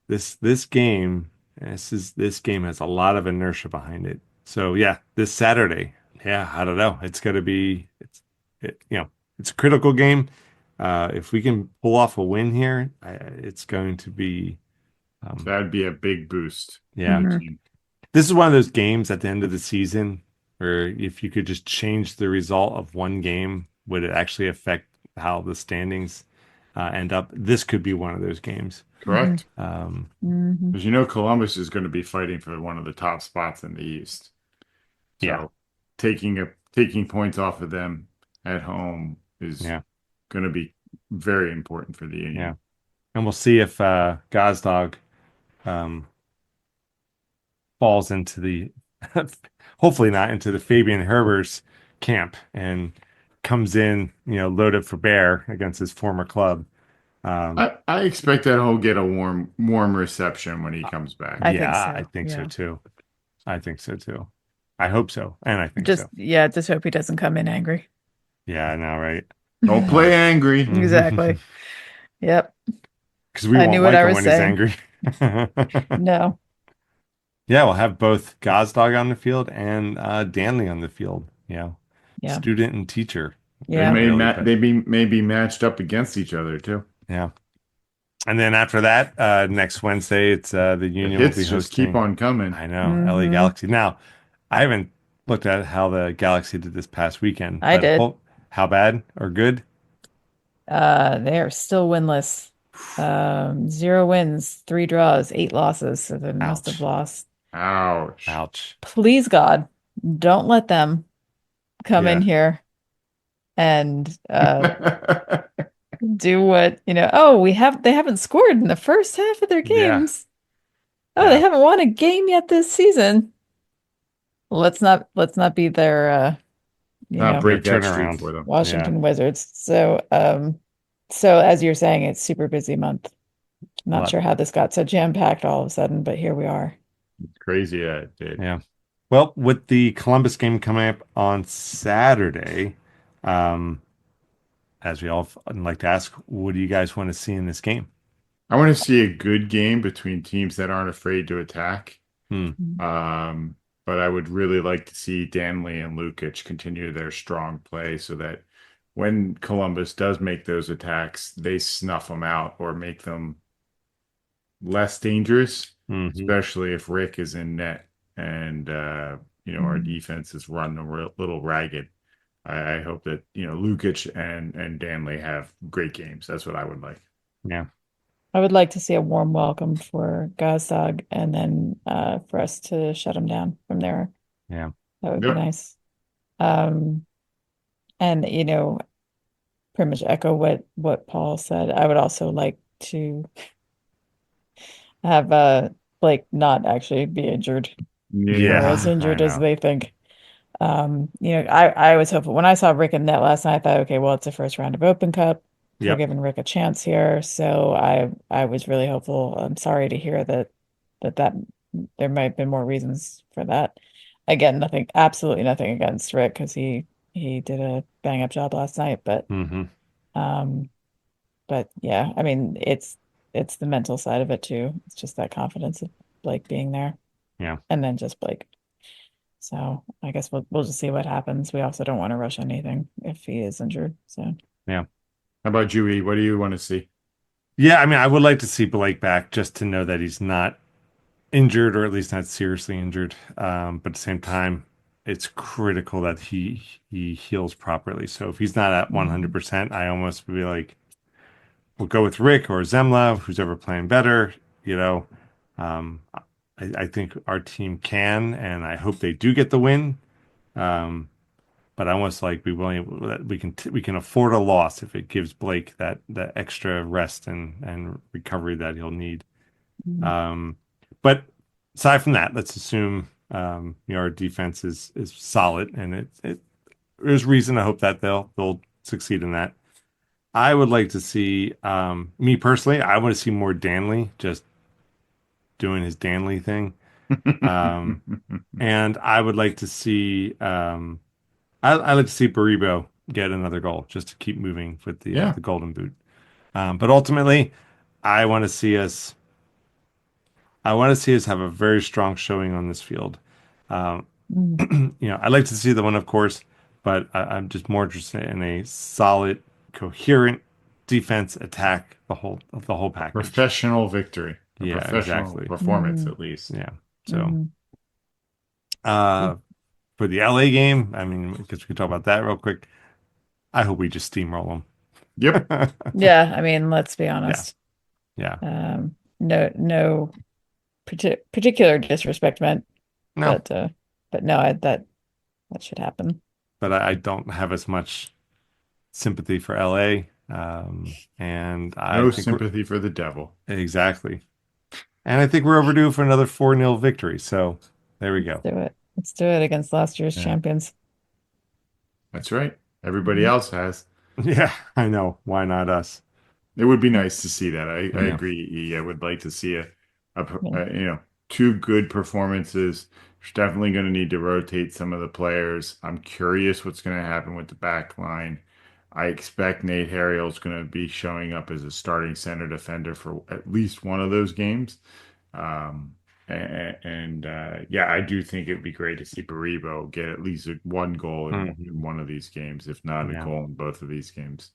this game has a lot of inertia behind it. So yeah, this Saturday, yeah, I don't know. It's gonna be it's a critical game. If we can pull off a win here, it's going to be That'd be a big boost for yeah. the Mhm. team. This is one of those games at the end of the season where if you could just change the result of one game, would it actually affect how the standings end up? This could be one of those games. Mhm. Correct? Um, Mhm. Because Columbus is going to be fighting for one of the top spots in the East. yeah, So taking points off of them at home is yeah, going to be very important for the yeah. Union. And we'll see if Gazdag um, falls into the, hopefully not into the Fabian Herber's camp and comes in, loaded for bear against his former club. I expect that he'll get a warm reception when he comes back. I think Yeah, I so. think so Yeah. too. I think so too. I hope so, and I think Just so. yeah, just hope he doesn't come in angry. Yeah, I know, right? Don't play angry. Exactly. Yep. Because we I won't knew what like I him was when he's saying. angry. No. Yeah, we'll have both Gazdag on the field and Danley on the field. Yeah. Student and teacher. They Yeah. may Really, ma but they be maybe matched up against each other too. yeah. And then after that, next Wednesday, it's the The Union will be hits just keep hosting. on coming. I know, LA Hmm. Galaxy. Now, I haven't looked at how the Galaxy did this past weekend, I but did. how bad or good? They are still winless. 0 wins, 3 draws, 8 losses. So they must have Ouch. lost. Ouch. Ouch. Please, God, don't let them come in Yeah. here and do what, oh, they haven't scored in the first half of their Yeah. games. Oh, they Yeah. haven't won a game yet this season. Let's not be their Not Their break that streak turnaround. for them. Yeah. Washington Wizards. So as you're saying, it's super busy month. Not Lot. sure how this got so jam-packed all of a sudden, but here we are. Crazy that it did. Yeah. Well, with the Columbus game coming up on Saturday, um, as we all like to ask, what do you guys want to see in this game? I want to see a good game between teams that aren't afraid to attack. Hmm. Mm. But I would really like to see Danley and Lukic continue their strong play so that when Columbus does make those attacks, they snuff them out or make them less dangerous, Hmm. especially if Rick is in net and our Mm. defense is run little ragged. I hope that Lukic and Danley have great games. That's what I would like. Yeah. I would like to see a warm welcome for Gazdag and then for us to shut him down from there. Yeah. That would be Yep. nice. Um, and pretty much echo what Paul said. I would also like to have Blake not actually be injured or as Yeah. Yeah. I injured as know. they think. I was hopeful when I saw Rick in net last night, I thought, okay, well, it's the first round of Open Cup. We're Yep. giving Rick a chance here. So I was really hopeful. I'm sorry to hear that there might have been more reasons for that. Again, absolutely nothing against Rick because he did a bang up job last night, Hmm. um but yeah, I mean it's the mental side of it too. It's just that confidence of Blake being there Yeah. and then just Blake. So I guess we'll just see what happens. We also don't want to rush anything if he is injured. So Yeah. How about you, E? What do you want to see? Yeah. I mean, I would like to see Blake back just to know that he's not injured or at least not seriously injured. But at the same time, it's critical that he heals properly. So if he's not at mhm. 100%, I almost would be like, we'll go with Rick or Zemla, who's ever playing better. You know, I think our team can, and I hope they do get the win. Um, but I almost like be willing that we can afford a loss if it gives Blake that extra rest and recovery that he'll need. Mhm. But aside from that, let's assume our defense is solid, and there's reason to hope that they'll succeed in that. I would like to see me personally. I want to see more Danley just doing his Danley thing, um, and I would like to see I like to see Baribo get another goal just to keep moving with the Yeah. the Golden Boot. But ultimately, I want to see us. I want to see us have a very strong showing on this field. Um, Mm. I'd like to see the one, of course, but I'm just more interested in a solid, coherent defense attack, the whole package. Professional victory, a Yeah, professional exactly. performance Mhm. at least. Yeah. So, Mhm. uh, for the LA game, I mean, I guess we could talk about that real quick. I hope we just steamroll Yep. them. Yeah, I mean, let's be Yeah, honest. yeah. No particular disrespect meant, No, but no, that should happen. but I don't have as much sympathy for LA. And I No think we're sympathy for the devil. exactly. And I think we're overdue for another 4-0 victory. So there we Let's go. do it. Let's do it against last year's Yeah, champions. that's right. Everybody Mhm. else has. Yeah, I know. Why not us? It would be nice to see that. I Yeah. agree. I would like to see Yeah. two good performances. There's definitely going to need to rotate some of the players. I'm curious what's going to happen with the back line. I expect Nate Harriel's going to be showing up as a starting center defender for at least one of those games. Yeah, I do think it would be great to see Baribo get at least one goal in Mhm. one of these games, if not a Yeah. goal in both of these games.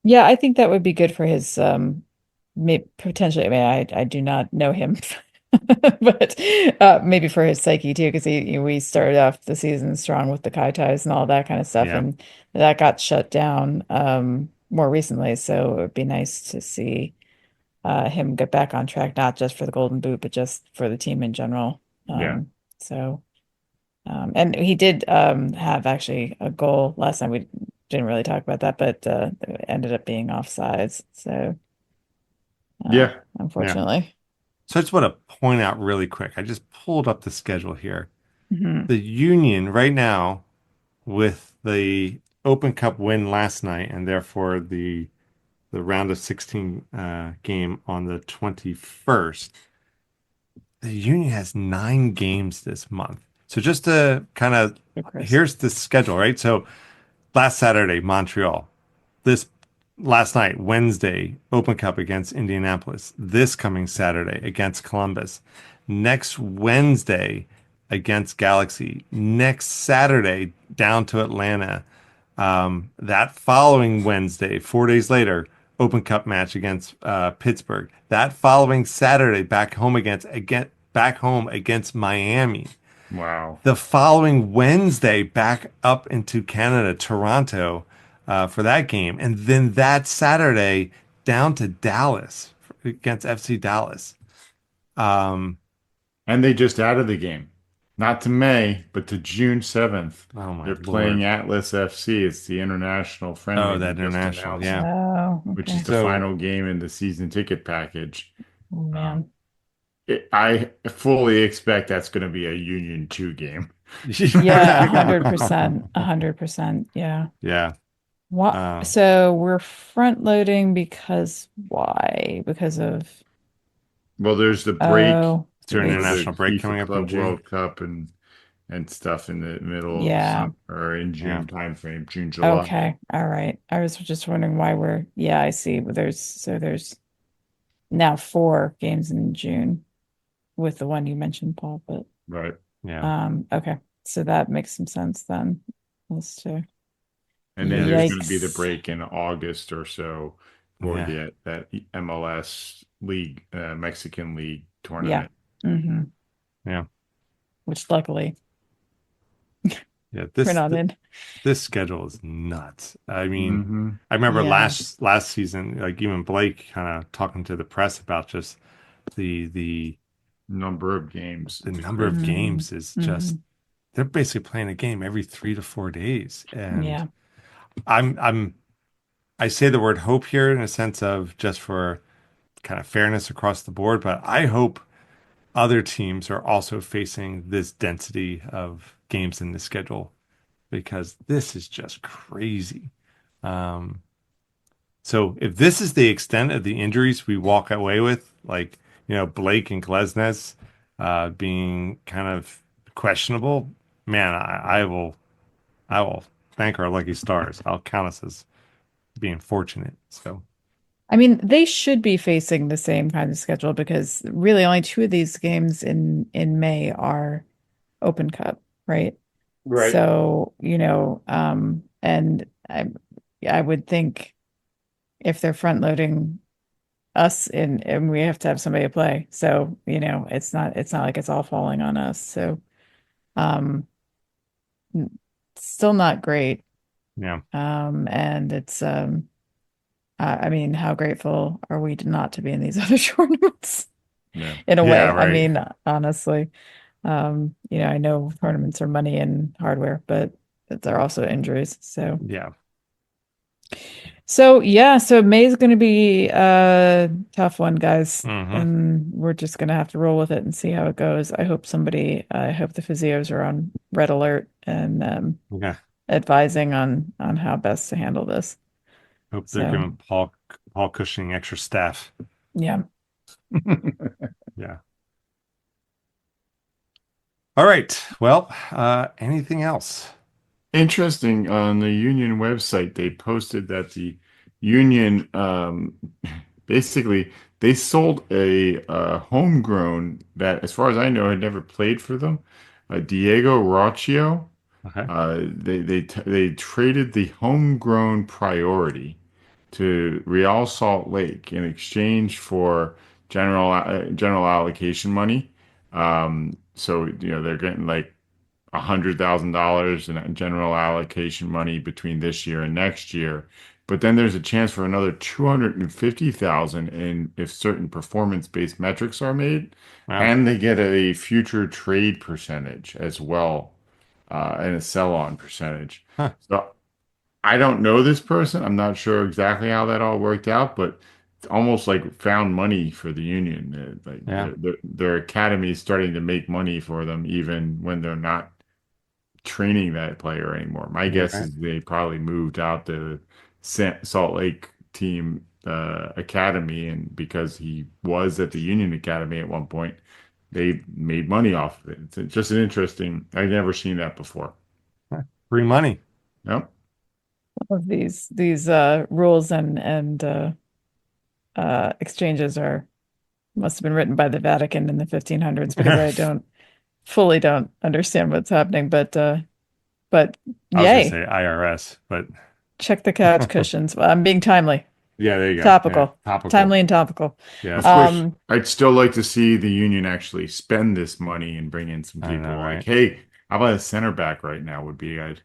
Yeah, I think that would be good for his may potentially. I mean, I do not know him, but maybe for his psyche too, because we started off the season strong with the Kai ties and all that kind of stuff, Yeah. and that got shut down more recently. So it would be nice to see him get back on track, not just for the Golden Boot, but just for the team in general. Yeah. So and he did have actually a goal last time. We didn't really talk about that, but it ended up being offsides. So uh, Yeah. Yeah. unfortunately. So I just want to point out really quick. I just pulled up the schedule here. Mhm. The Union right now, with the Open Cup win last night, and therefore the round of 16 game on the 21st, the Union has 9 games this month. So just to kind of, Good, Chris. here's the schedule, right? So last Saturday, Montreal. This last night, Wednesday, Open Cup against Indianapolis. This coming Saturday against Columbus. Next Wednesday against Galaxy. Next Saturday down to Atlanta. That following Wednesday, 4 days later, Open Cup match against Pittsburgh. That following Saturday, back home against Miami. Wow. The following Wednesday, back up into Canada, Toronto, for that game, and then that Saturday down to Dallas against FC Dallas. Um, And they just added the game, not to May, but to June 7th. oh my They're Lord! playing Atlas FC. It's the international friendly Oh, they that just international, announced, yeah. Oh, which is okay. the So final game in the season ticket package. Oh, Um, man. I fully expect that's going to be a Union 2 game. Yeah, 100%. 100%. Yeah. yeah. What? Uh, So we're front loading because why? Because of Well, there's the break oh, is there an big for the international break FIFA coming up in Club June? World Cup and stuff in the middle of the yeah. summer or in Yeah. June timeframe, June, July. Okay. All right. I was just wondering why we're yeah, I see. There's now 4 games in June with the one you mentioned, Paul, but Right. Yeah. okay. So that makes some sense then. Let's do And then there's Yes. going to be the yikes. break in August or so for Yeah. the that MLS League, Mexican League Yeah. tournament. hmm Yeah. Which luckily Yeah. we're This not in. this schedule is nuts. I mean, Hmm. I remember Yeah. last season, like even Blake kind of talking to the press about just the Number of games. the It's number of crazy. hmm games is just hmm they're basically playing a game every 3 to 4 days. And Yeah. I'm I say the word hope here in a sense of just for kind of fairness across the board, but I hope other teams are also facing this density of games in the schedule because this is just crazy. Um, so if this is the extent of the injuries we walk away with, like, Blake and Glesnes being kind of questionable, man, I will thank our lucky stars. I'll count us as being fortunate. So I mean, they should be facing the same kind of schedule because really only 2 of these games in May are Open Cup, right? Right. So, and I would think if they're front loading us in and we have to have somebody to play. So, it's not like it's all falling on us. So, um still not great. yeah, And it's I mean, how grateful are we to not to be in these other tournaments Yeah. in a yeah, way? I right. mean, honestly, I know tournaments are money and hardware, but they're also injuries. Yeah. So yeah, so May's going to be a tough one, guys, Hmm. and we're just going to have to roll with it and see how it goes. I hope the physios are on red alert and Yeah. advising on how best to handle this. Hope they're So giving Paul Cushing extra staff. yeah. Yeah. All right. Well, anything else? Interesting, on the union website, they posted that the union basically they sold a homegrown that, as far as I know, had never played for them, Diego Rocchio. Okay. They traded the homegrown priority to Real Salt Lake in exchange for general allocation money. So they're getting like $100,000 in general allocation money between this year and next year. But then there's a chance for another 250,000 in if certain performance-based metrics are made, Wow. and they get a future trade percentage as well, and a sell-on percentage. Huh. So I don't know this person. I'm not sure exactly how that all worked out, but it's almost like found money for the union. Like Yeah. their academy is starting to make money for them, even when they're not training that player anymore. My You're guess right. is they probably moved out the Salt Lake team academy, and because he was at the Union Academy at one point, they made money off of it. It's just an interesting. I've never seen that before. Free money. Yep. Of these rules and exchanges are must have been written by the Vatican in the 1500s because I don't understand what's happening, but I was gonna yay, say IRS, but check the couch cushions. Well, I'm being timely, yeah, there you go. topical, Yeah, topical. timely and topical. Yeah. Of course, I'd still like to see the Union actually spend this money and bring in some I people. know, Like, right? hey, how about a center back right now would be good.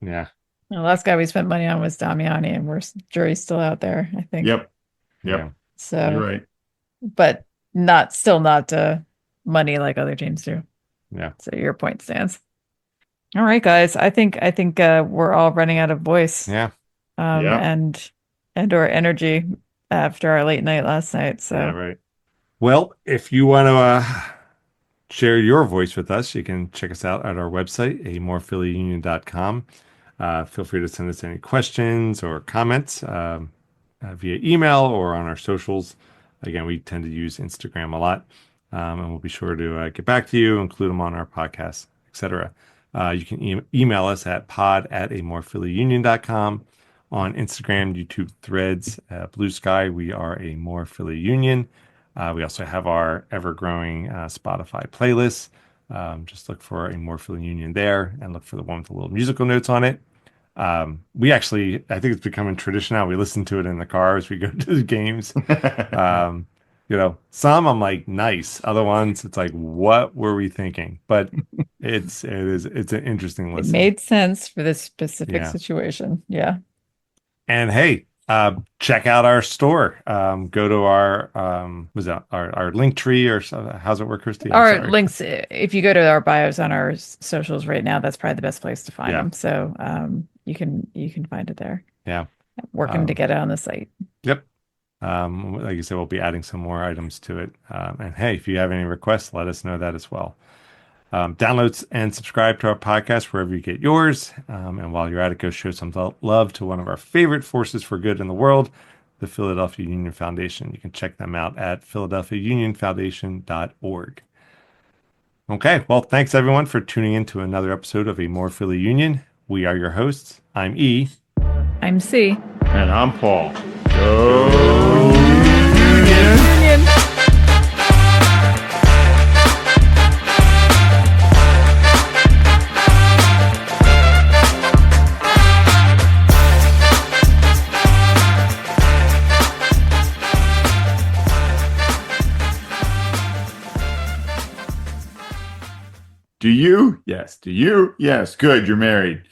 Yeah. The last guy we spent money on was Damiani, and jury's still out there, I think. Yep. Yeah. Yep. So, You're right. but still not money like other teams do. Yeah. So your point stands. All right, guys. I think we're all running out of voice. Yeah. Yeah. And or energy after our late night last night. So Yeah, right. Well, if you want to share your voice with us, you can check us out at our website, amorephillyunion.com. Feel free to send us any questions or comments via email or on our socials. Again, we tend to use Instagram a lot, and we'll be sure to get back to you, include them on our podcast, etc. You can email us at pod@amorephillyunion.com. On Instagram, YouTube, Threads, Bluesky, we are a More Philly Union. We also have our ever-growing Spotify playlist. Just look for a More Philly Union there and look for the one with the little musical notes on it. We actually, I think it's becoming tradition now. We listen to it in the car as we go to the games. Some I'm like, nice. Other ones, it's like, what were we thinking? But it's an interesting it listen. made sense for this specific Yeah. situation. Yeah. And hey, check out our store. Go to our our link tree or how's it work, Christy? I'm Our sorry. links, if you go to our bios on our socials right now, that's probably the best place to find Yeah. them. So you can find it there. Yeah. Working to get it on the site. Yep. Like you said, we'll be adding some more items to it. And hey, if you have any requests, let us know that as well. Download and subscribe to our podcast wherever you get yours. And while you're at it, go show some love to one of our favorite forces for good in the world, the Philadelphia Union Foundation. You can check them out at philadelphiaunionfoundation.org. Okay, well, thanks everyone for tuning in to another episode of A More Philly Union. We are your hosts. I'm E. I'm C. And I'm Paul. Go Union. Do you? Yes. Do you? Yes. Good. You're married.